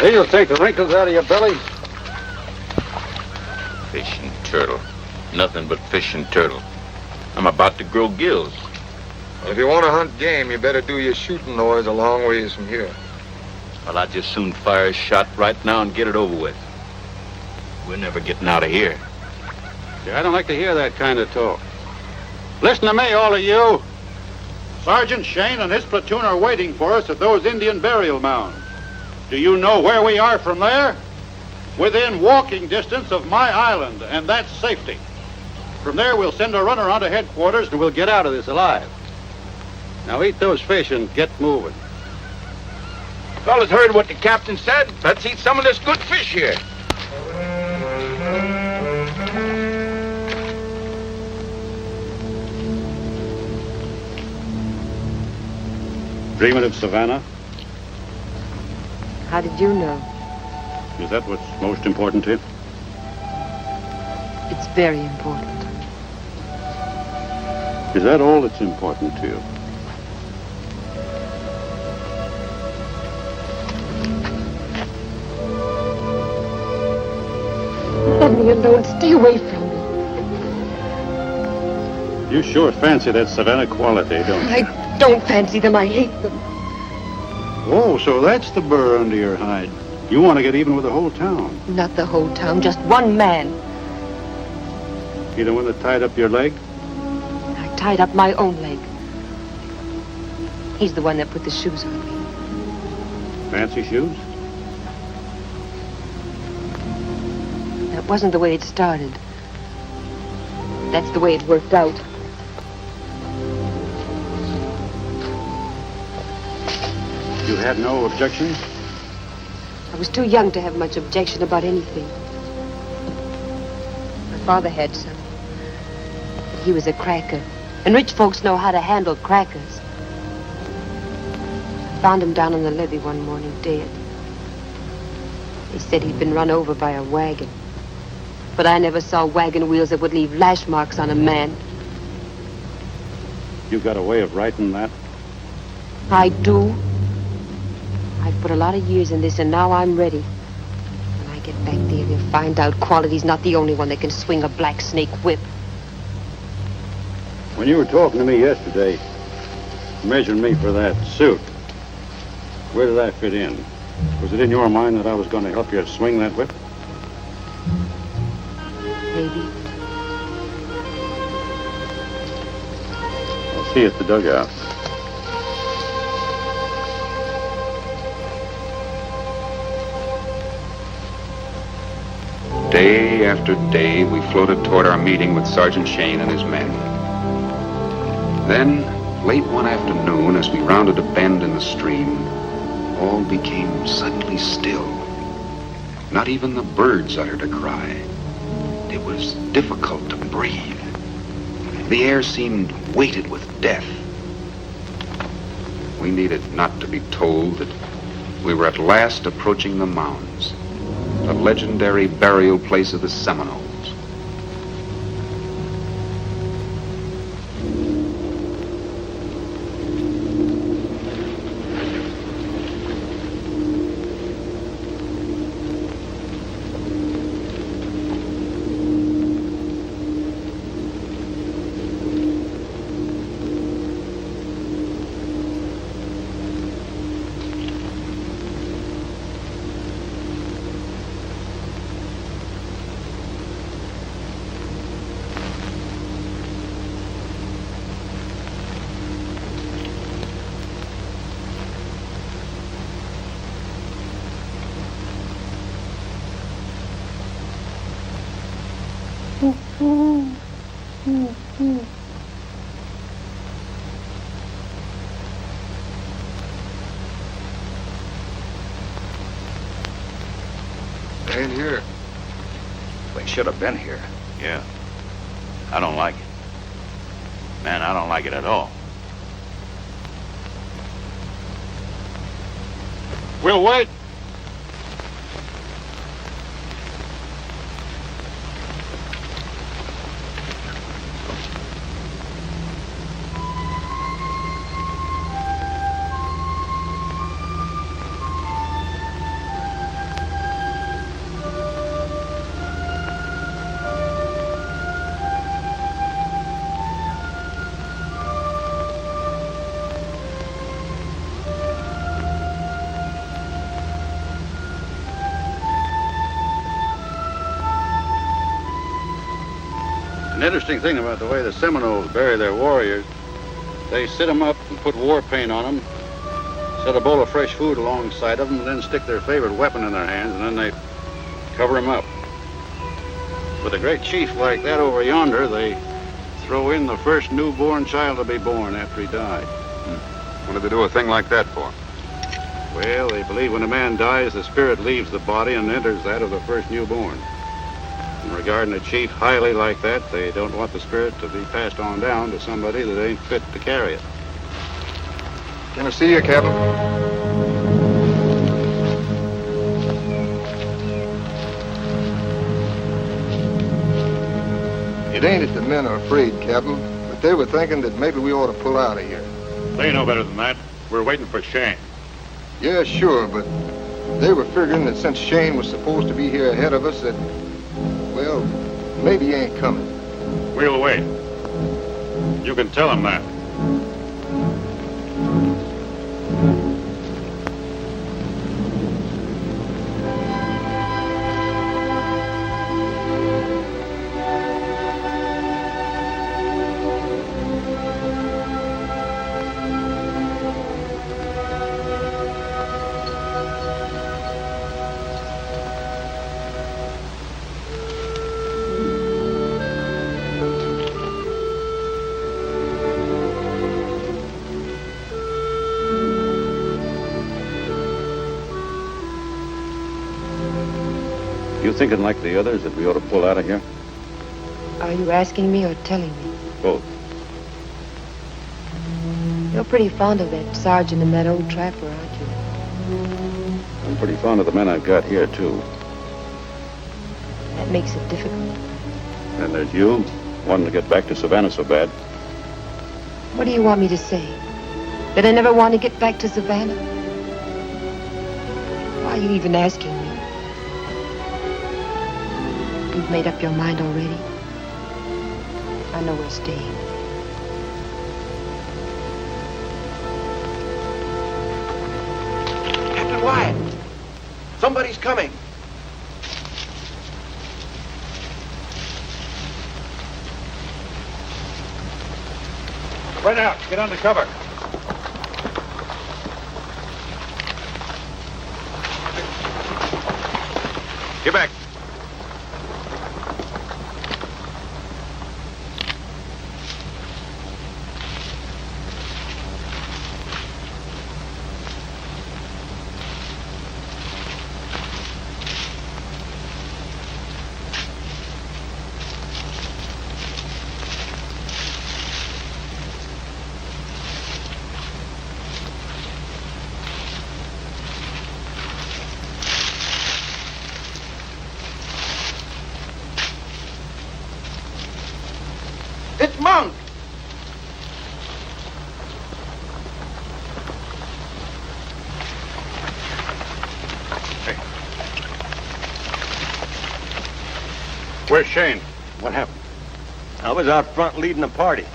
They'll take the wrinkles out of your belly. Fish and turtle. Nothing but fish and turtle. I'm about to grow gills. If you want to hunt game, you better do your shooting noise a long ways from here. Well, I'd just soon fire a shot right now and get it over with. We're never getting out of here. Yeah, I don't like to hear that kind of talk. Listen to me, all of you. Sergeant Shane and his platoon are waiting for us at those Indian burial mounds. Do you know where we are from there? Within walking distance of my island, and that's safety. From there, we'll send a runner on to headquarters, and we'll get out of this alive. Now eat those fish and get moving. Fellas heard what the captain said. Let's eat some of this good fish here. Dreaming of Savannah? How did you know? Is that what's most important to you? It's very important. Is that all that's important to you? Let me alone. Stay away from me. You sure fancy that Savannah quality, don't you? I don't fancy them. I hate them. Oh, so that's the burr under your hide. You want to get even with the whole town. Not the whole town, just one man. You the one that tied up your leg? I tied up my own leg. He's the one that put the shoes on me. Fancy shoes? That wasn't the way it started. That's the way it worked out. You had no objection? I was too young to have much objection about anything. My father had some. But he was a cracker. And rich folks know how to handle crackers. I found him down on the levee one morning, dead. They said he'd been run over by a wagon. But I never saw wagon wheels that would leave lash marks on a man. You got a way of writing that? I do. I've put a lot of years in this, and now I'm ready. When I get back there, you'll find out Quality's not the only one that can swing a black snake whip. When you were talking to me yesterday, measuring me for that suit, where did I fit in? Was it in your mind that I was going to help you swing that whip? Maybe. I'll see you at the dugout. Day after day, we floated toward our meeting with Sergeant Shane and his men. Then, late one afternoon, as we rounded a bend in the stream, all became suddenly still. Not even the birds uttered a cry. It was difficult to breathe. The air seemed weighted with death. We needed not to be told that we were at last approaching the mounds, the legendary burial place of the Seminoles. Ain't here. They should have been here. Yeah. I don't like it. Man, I don't like it at all. We'll wait. An interesting thing about the way the Seminoles bury their warriors, they sit them up and put war paint on them, set a bowl of fresh food alongside of them, and then stick their favorite weapon in their hands, and then they cover them up. With a great chief like that over yonder, they throw in the first newborn child to be born after he died. What did they do a thing like that for? Well, they believe when a man dies, the spirit leaves the body and enters that of the first newborn. And regarding a chief highly like that, they don't want the spirit to be passed on down to somebody that ain't fit to carry it. Can I see you, Captain? It ain't that the men are afraid, Captain, but they were thinking that maybe we ought to pull out of here. They know better than that. We're waiting for Shane. Yeah, sure, but they were figuring that since Shane was supposed to be here ahead of us, that, well, maybe he ain't coming. We'll wait. You can tell them that. You thinking like the others that we ought to pull out of here? Are you asking me or telling me? Both. You're pretty fond of that sergeant and that old trapper, aren't you? I'm pretty fond of the men I've got here, too. That makes it difficult. And there's you, wanting to get back to Savannah so bad. What do you want me to say? That I never want to get back to Savannah? Why are you even asking me? You've made up your mind already? I know we're staying. Captain Wyatt! Somebody's coming. Right out. Get under cover. Get back. It's Monk! Where's Shane? What happened? I was out front leading the party.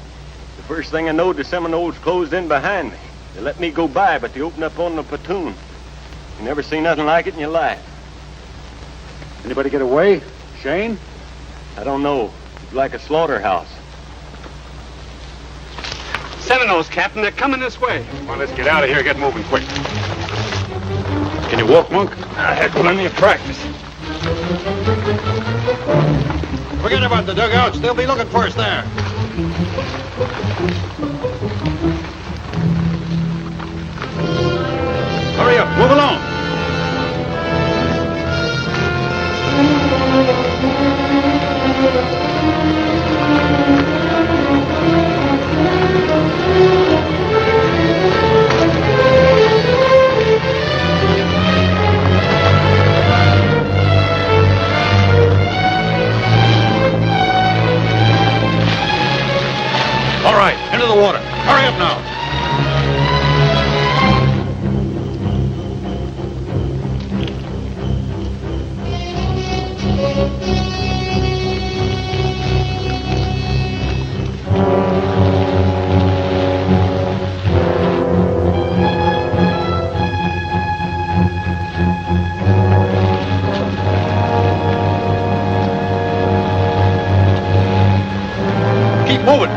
The first thing I knowed, the Seminoles closed in behind me. They let me go by, but they opened up on the platoon. You never seen nothing like it in your life. Anybody get away? Shane? I don't know. It's like a slaughterhouse. Seminoles, Captain. They're coming this way. Come on, let's get out of here. Get moving quick. Can you walk, Monk? I had plenty of practice. Forget about the dugouts. They'll be looking for us there. Hurry up. Move along. All right, into the water. Hurry up now. Keep moving.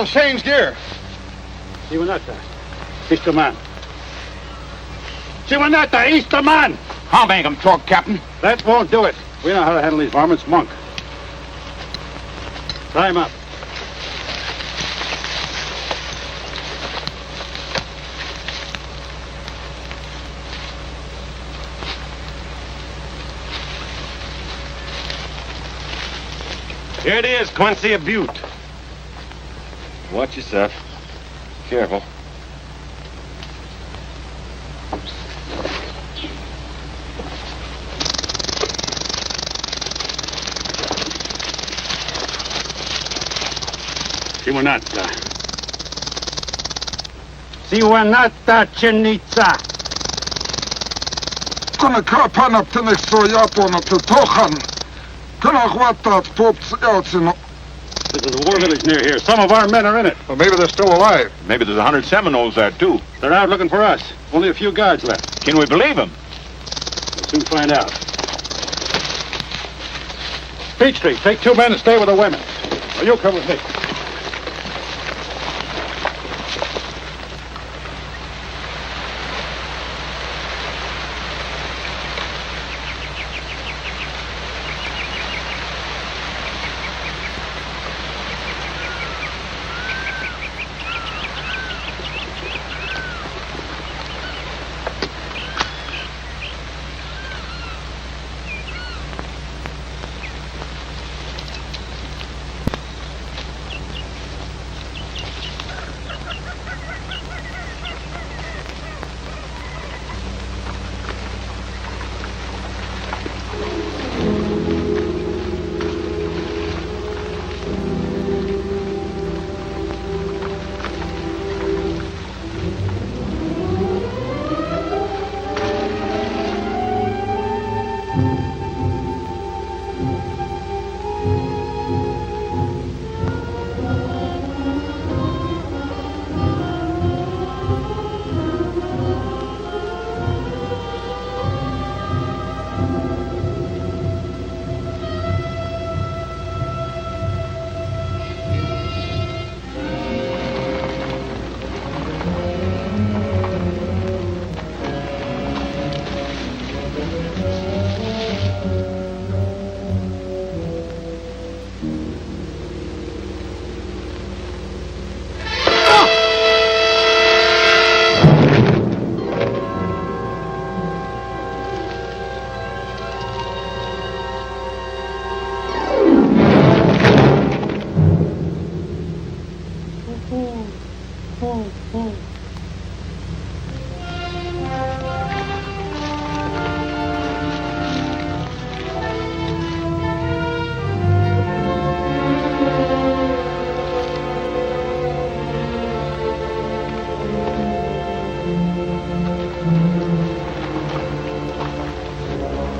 of Shane's gear. Siwanata, Easter man. Siwanata, Easter man! I'll make him talk, Captain. That won't do it. We know how to handle these varmints, Monk. Tie him up. Here it is, Quincy, a butte. Watch yourself. Careful. Siwanata. Siwanata, Chinitsa. Kuna kapana tenek soyapona tutohan. Kuna wata pops eltsino. There's a war village near here. Some of our men are in it. Well, maybe they're still alive. Maybe there's 100 Seminoles there, too. They're out looking for us. Only a few guards left. Can we believe them? We'll soon find out. Peachtree, take 2 men and stay with the women. Or you come with me.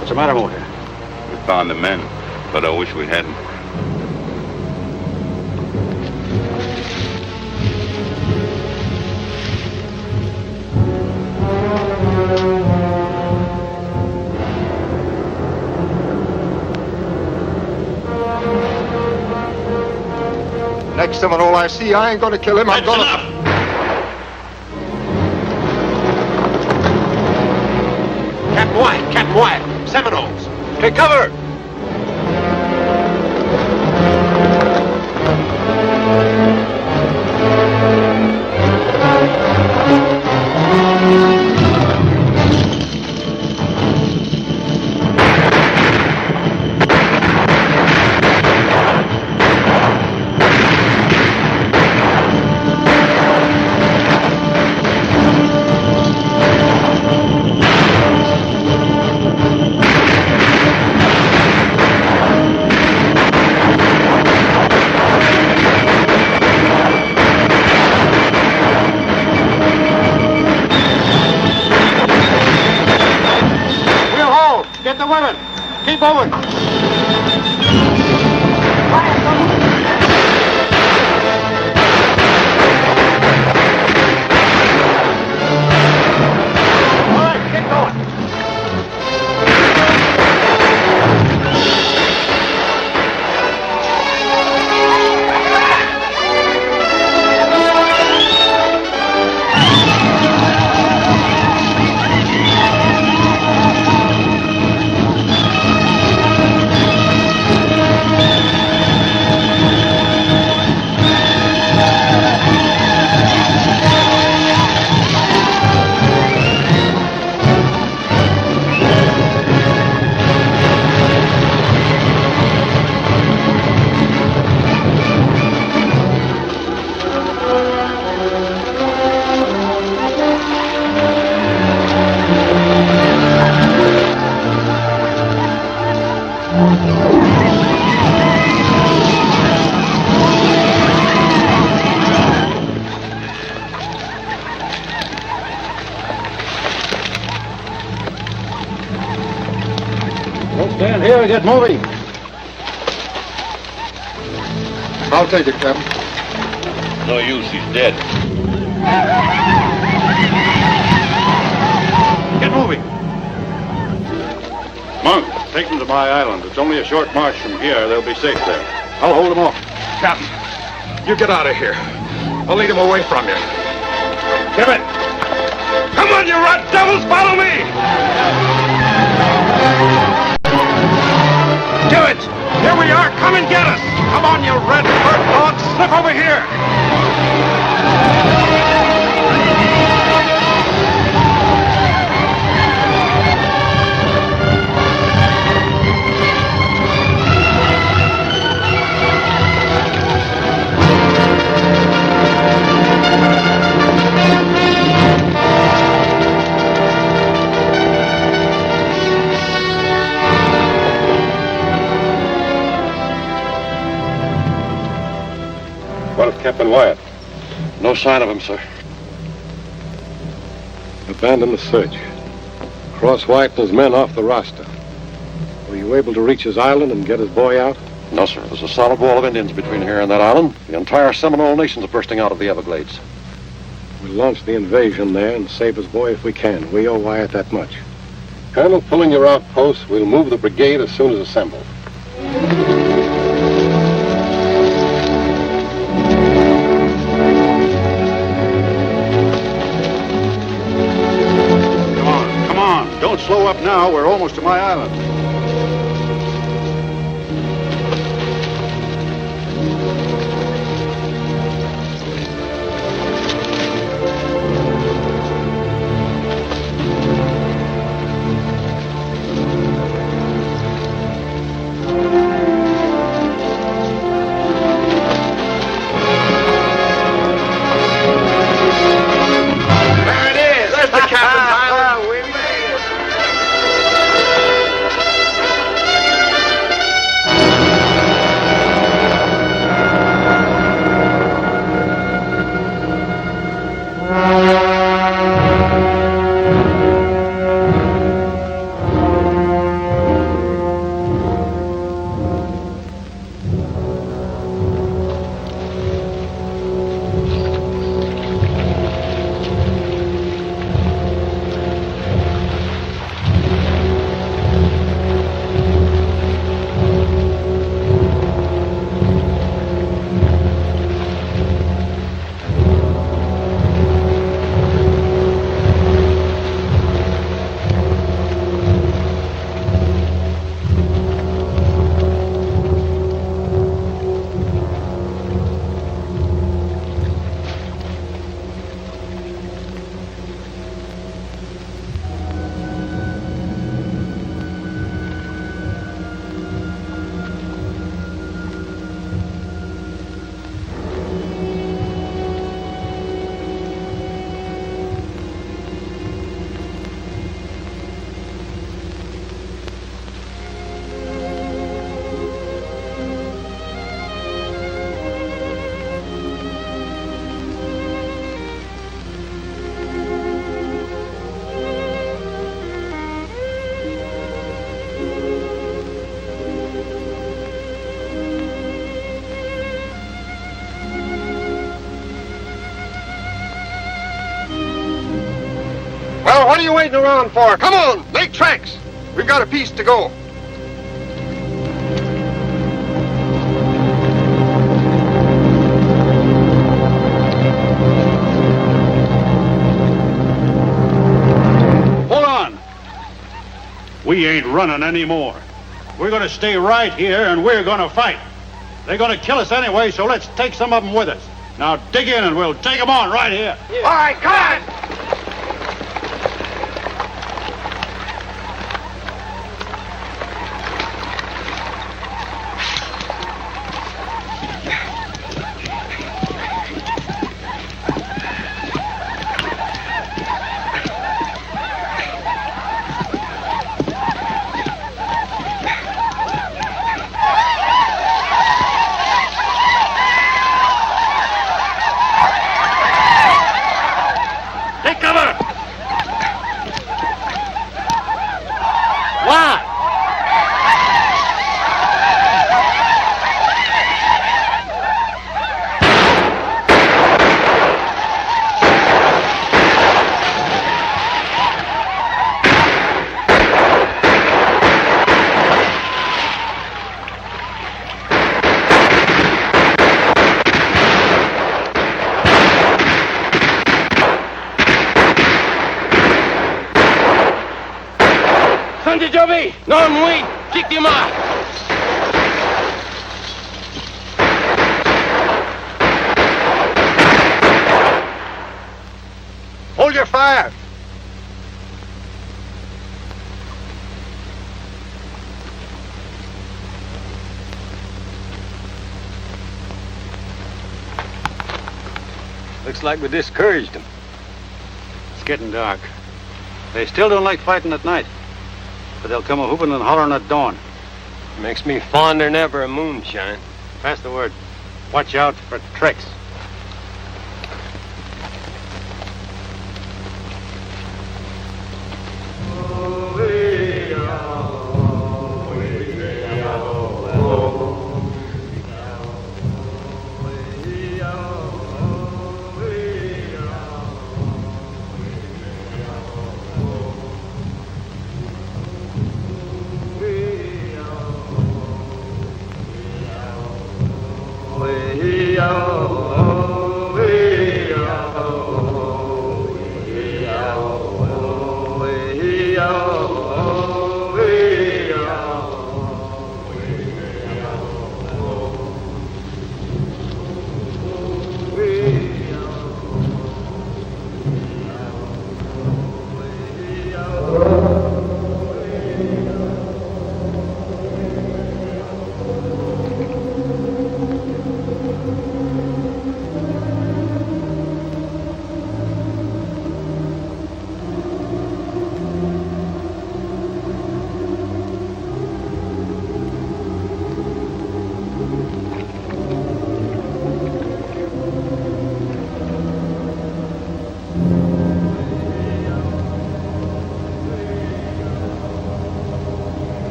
What's the matter, Walter? We found the men, but I wish we hadn't. Next Seminole I see, I ain't gonna kill him. I'm gonna... Enough! Captain Wyatt, Seminoles. Take cover! Keep moving. better get moving. I'll take it, Captain. No use, he's dead. Get moving. Monk, take them to my island. It's only a short march from here. They'll be safe there. I'll hold them off. Captain, you get out of here. I'll lead him away from you. Give it! Come on, you rat devils, follow me! Do it! Here we are, come and get us! Come on, you red bird dogs, slip over here! What of Captain Wyatt? No sign of him, sir. Abandon the search. Cross Wyatt and his men off the roster. Were you able to reach his island and get his boy out? No, sir. There's a solid wall of Indians between here and that island. The entire Seminole Nation's bursting out of the Everglades. We'll launch the invasion there and save his boy if we can. We owe Wyatt that much. Colonel, pulling your outposts, we'll move the brigade as soon as assembled. Come on. Don't slow up now. We're almost to my island. Well, what are you waiting around for? Come on, make tracks. We've got a piece to go. Hold on. We ain't running anymore. We're going to stay right here, and we're going to fight. They're going to kill us anyway, so let's take some of them with us. Now dig in, and we'll take them on right here. Yeah. All right, come on. ¿Dónde yo vi? No, muy. Chiquima. Hold your fire! Looks like we discouraged them. It's getting dark. They still don't like fighting at night. But they'll come a-hooping and hollering at dawn. Makes me fonder than ever of moonshine. Pass the word. Watch out for tricks.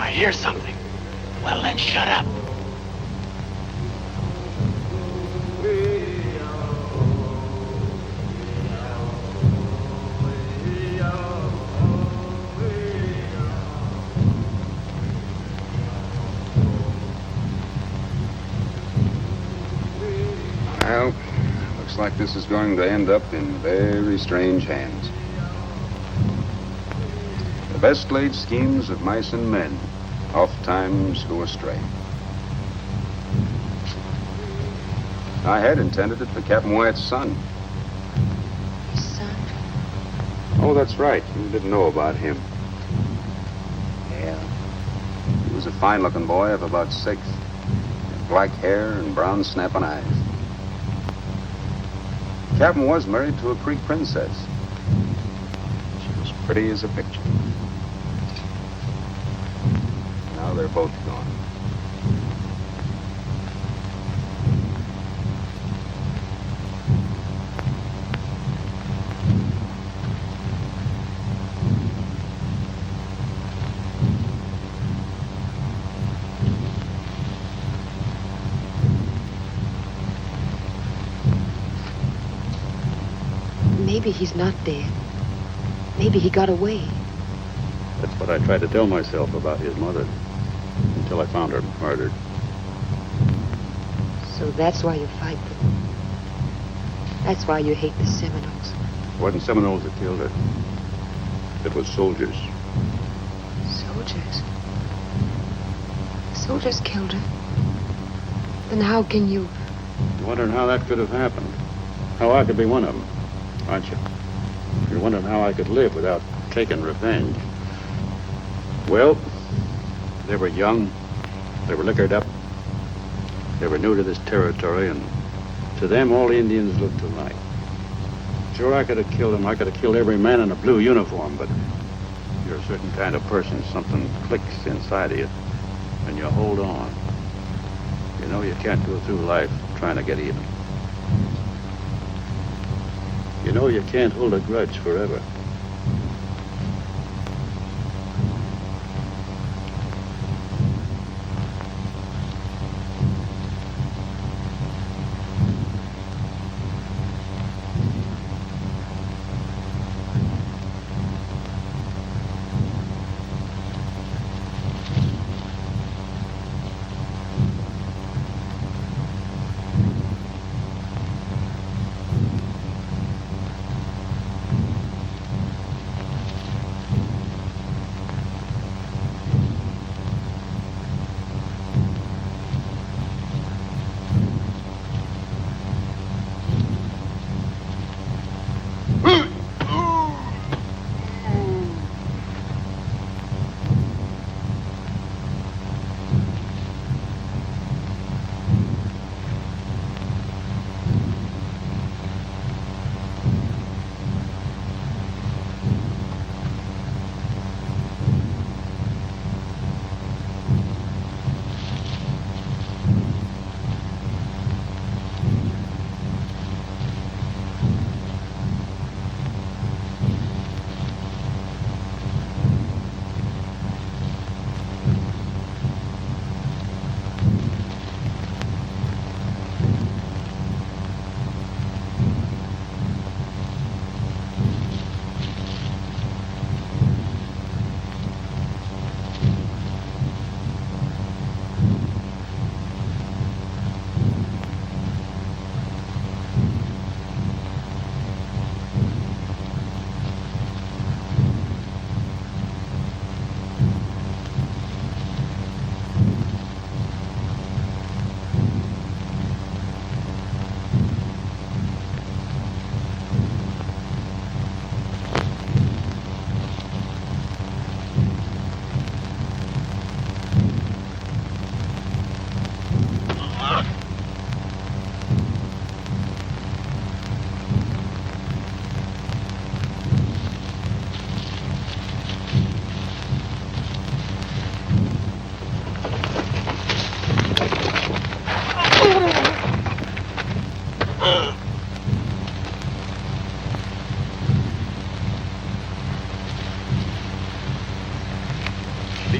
Hear something. Well, then shut up. Well, looks like this is going to end up in very strange hands. The best laid schemes of mice and men oftentimes go astray. I had intended it for Captain Wyatt's son. His son? Oh, that's right. You didn't know about him. Yeah. He was a fine-looking boy of about 6. Black hair and brown snapping eyes. Captain was married to a Creek princess. She was pretty as a picture. Now they're both gone. Maybe he's not dead. Maybe he got away. That's what I tried to tell myself about his mother until I found her murdered. So that's why you fight them. That's why you hate the Seminoles. It wasn't Seminoles that killed her. It was soldiers. Soldiers? Soldiers killed her. Then how can you... You're wondering how that could have happened. How I could be one of them, aren't you? You're wondering how I could live without taking revenge. Well, they were young. They were liquored up. They were new to this territory, and to them, all Indians looked alike. Sure, I could have killed them. I could have killed every man in a blue uniform, but you're a certain kind of person. Something clicks inside of you, and you hold on. You know you can't go through life trying to get even. You know you can't hold a grudge forever.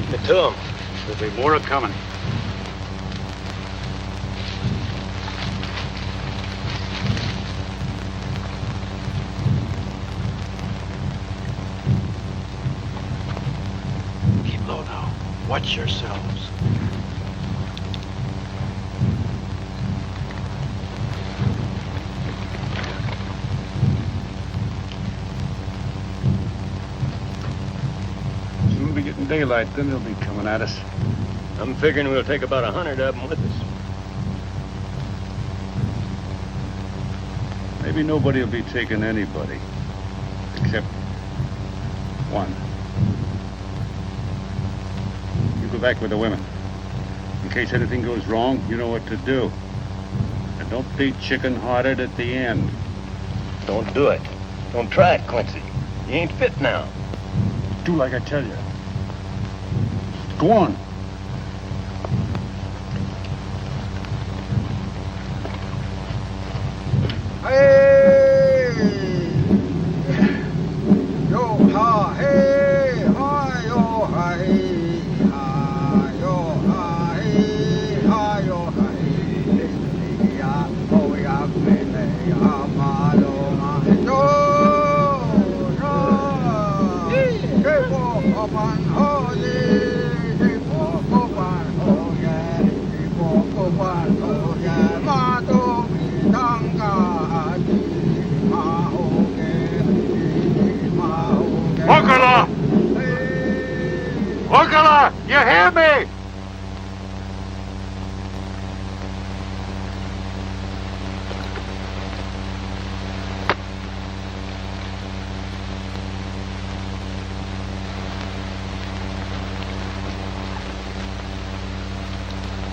beating it to them. There'll be more a coming. Keep low now. Watch yourselves. Soon we'll be getting daylight, then they'll be coming at us. I'm figuring we'll take about 100 of them with us. Maybe nobody will be taking anybody. Except one. You go back with the women. In case anything goes wrong, you know what to do. And don't be chicken-hearted at the end. Don't do it. Don't try it, Quincy. You ain't fit now. Do like I tell you. Go on. Hey! Yo ha hey ha yo ha hey ha yo ha hey ha yo ha hey ya oh ya me le ya ma lo ma yo yo ke po pan ho ye ke po pan ho ye ke po pan ho ye ma to mi dang ga Okala! Okala! You hear me?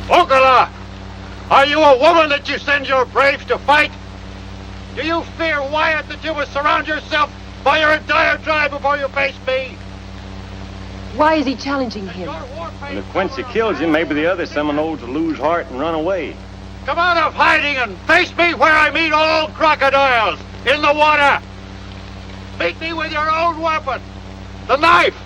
Okala! Are you a woman that you send your braves to fight? Do you fear, Wyatt, that you will surround yourself by your entire tribe before you face me? Why is he challenging him? And if Quincy kills him, maybe the other Seminoles will lose heart and run away. Come out of hiding and face me where I meet all crocodiles, in the water. Meet me with your own weapon, the knife.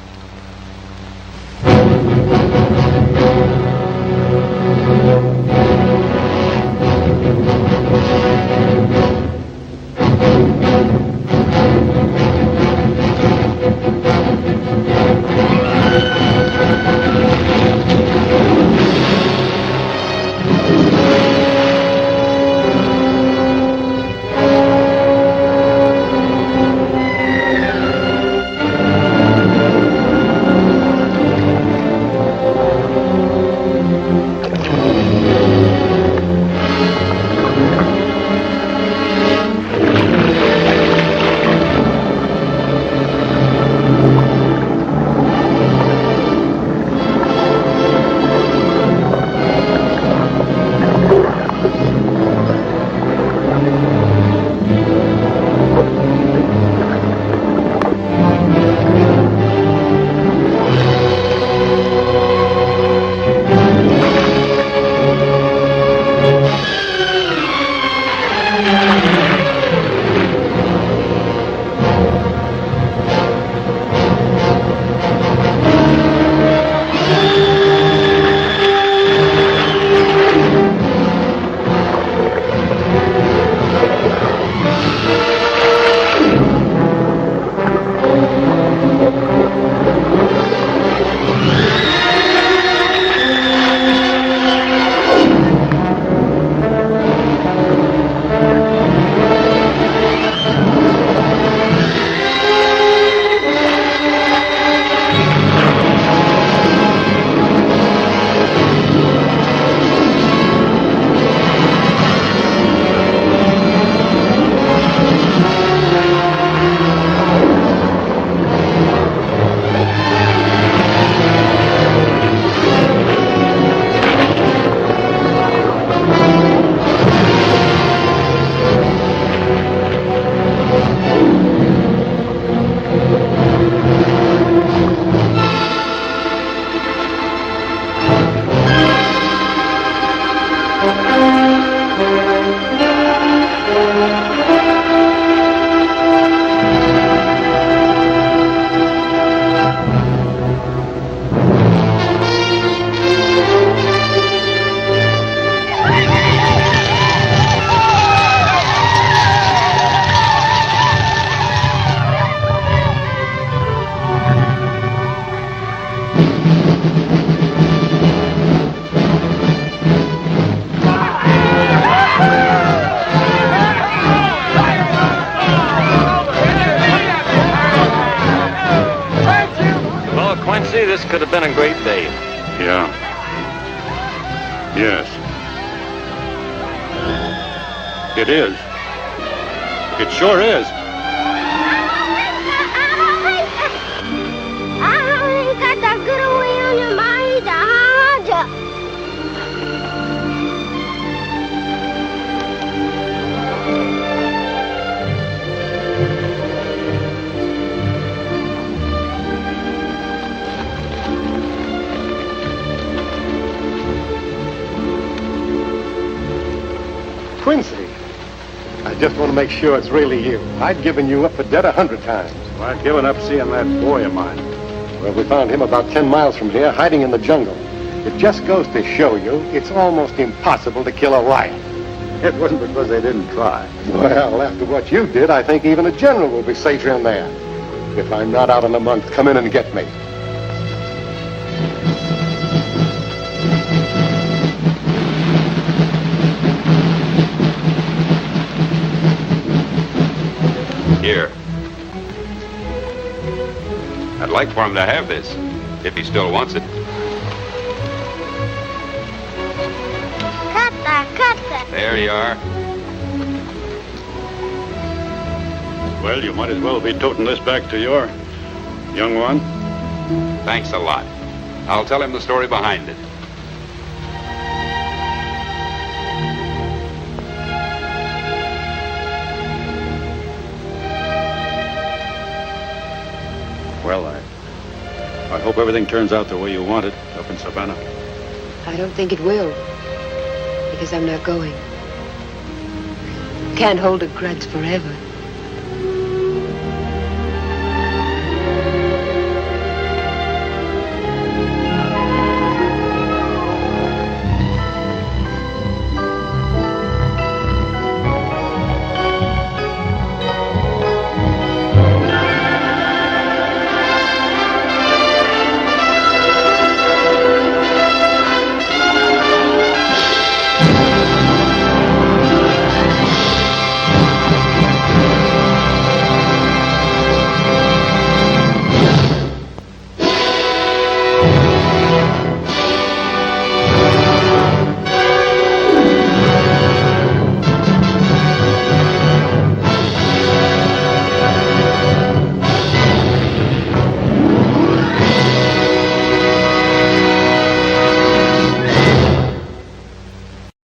Well, Quincy, this could have been a great day. Yeah. Yes. It is. It sure is. Quincy, I just want to make sure it's really you. I'd given you up for dead 100 times. Well, I've given up seeing that boy of mine. Well, we found him about 10 miles from here, hiding in the jungle. It just goes to show you it's almost impossible to kill a riot. It wasn't because they didn't try. Well, after what you did, I think even a general will be safer in there. If I'm not out in a month, come in and get me. Here. I'd like for him to have this, if he still wants it. Kata. There you are. Well, you might as well be toting this back to your young one. Thanks a lot. I'll tell him the story behind it. Well, I hope everything turns out the way you want it up in Savannah. I don't think it will, because I'm not going. Can't hold a grudge forever.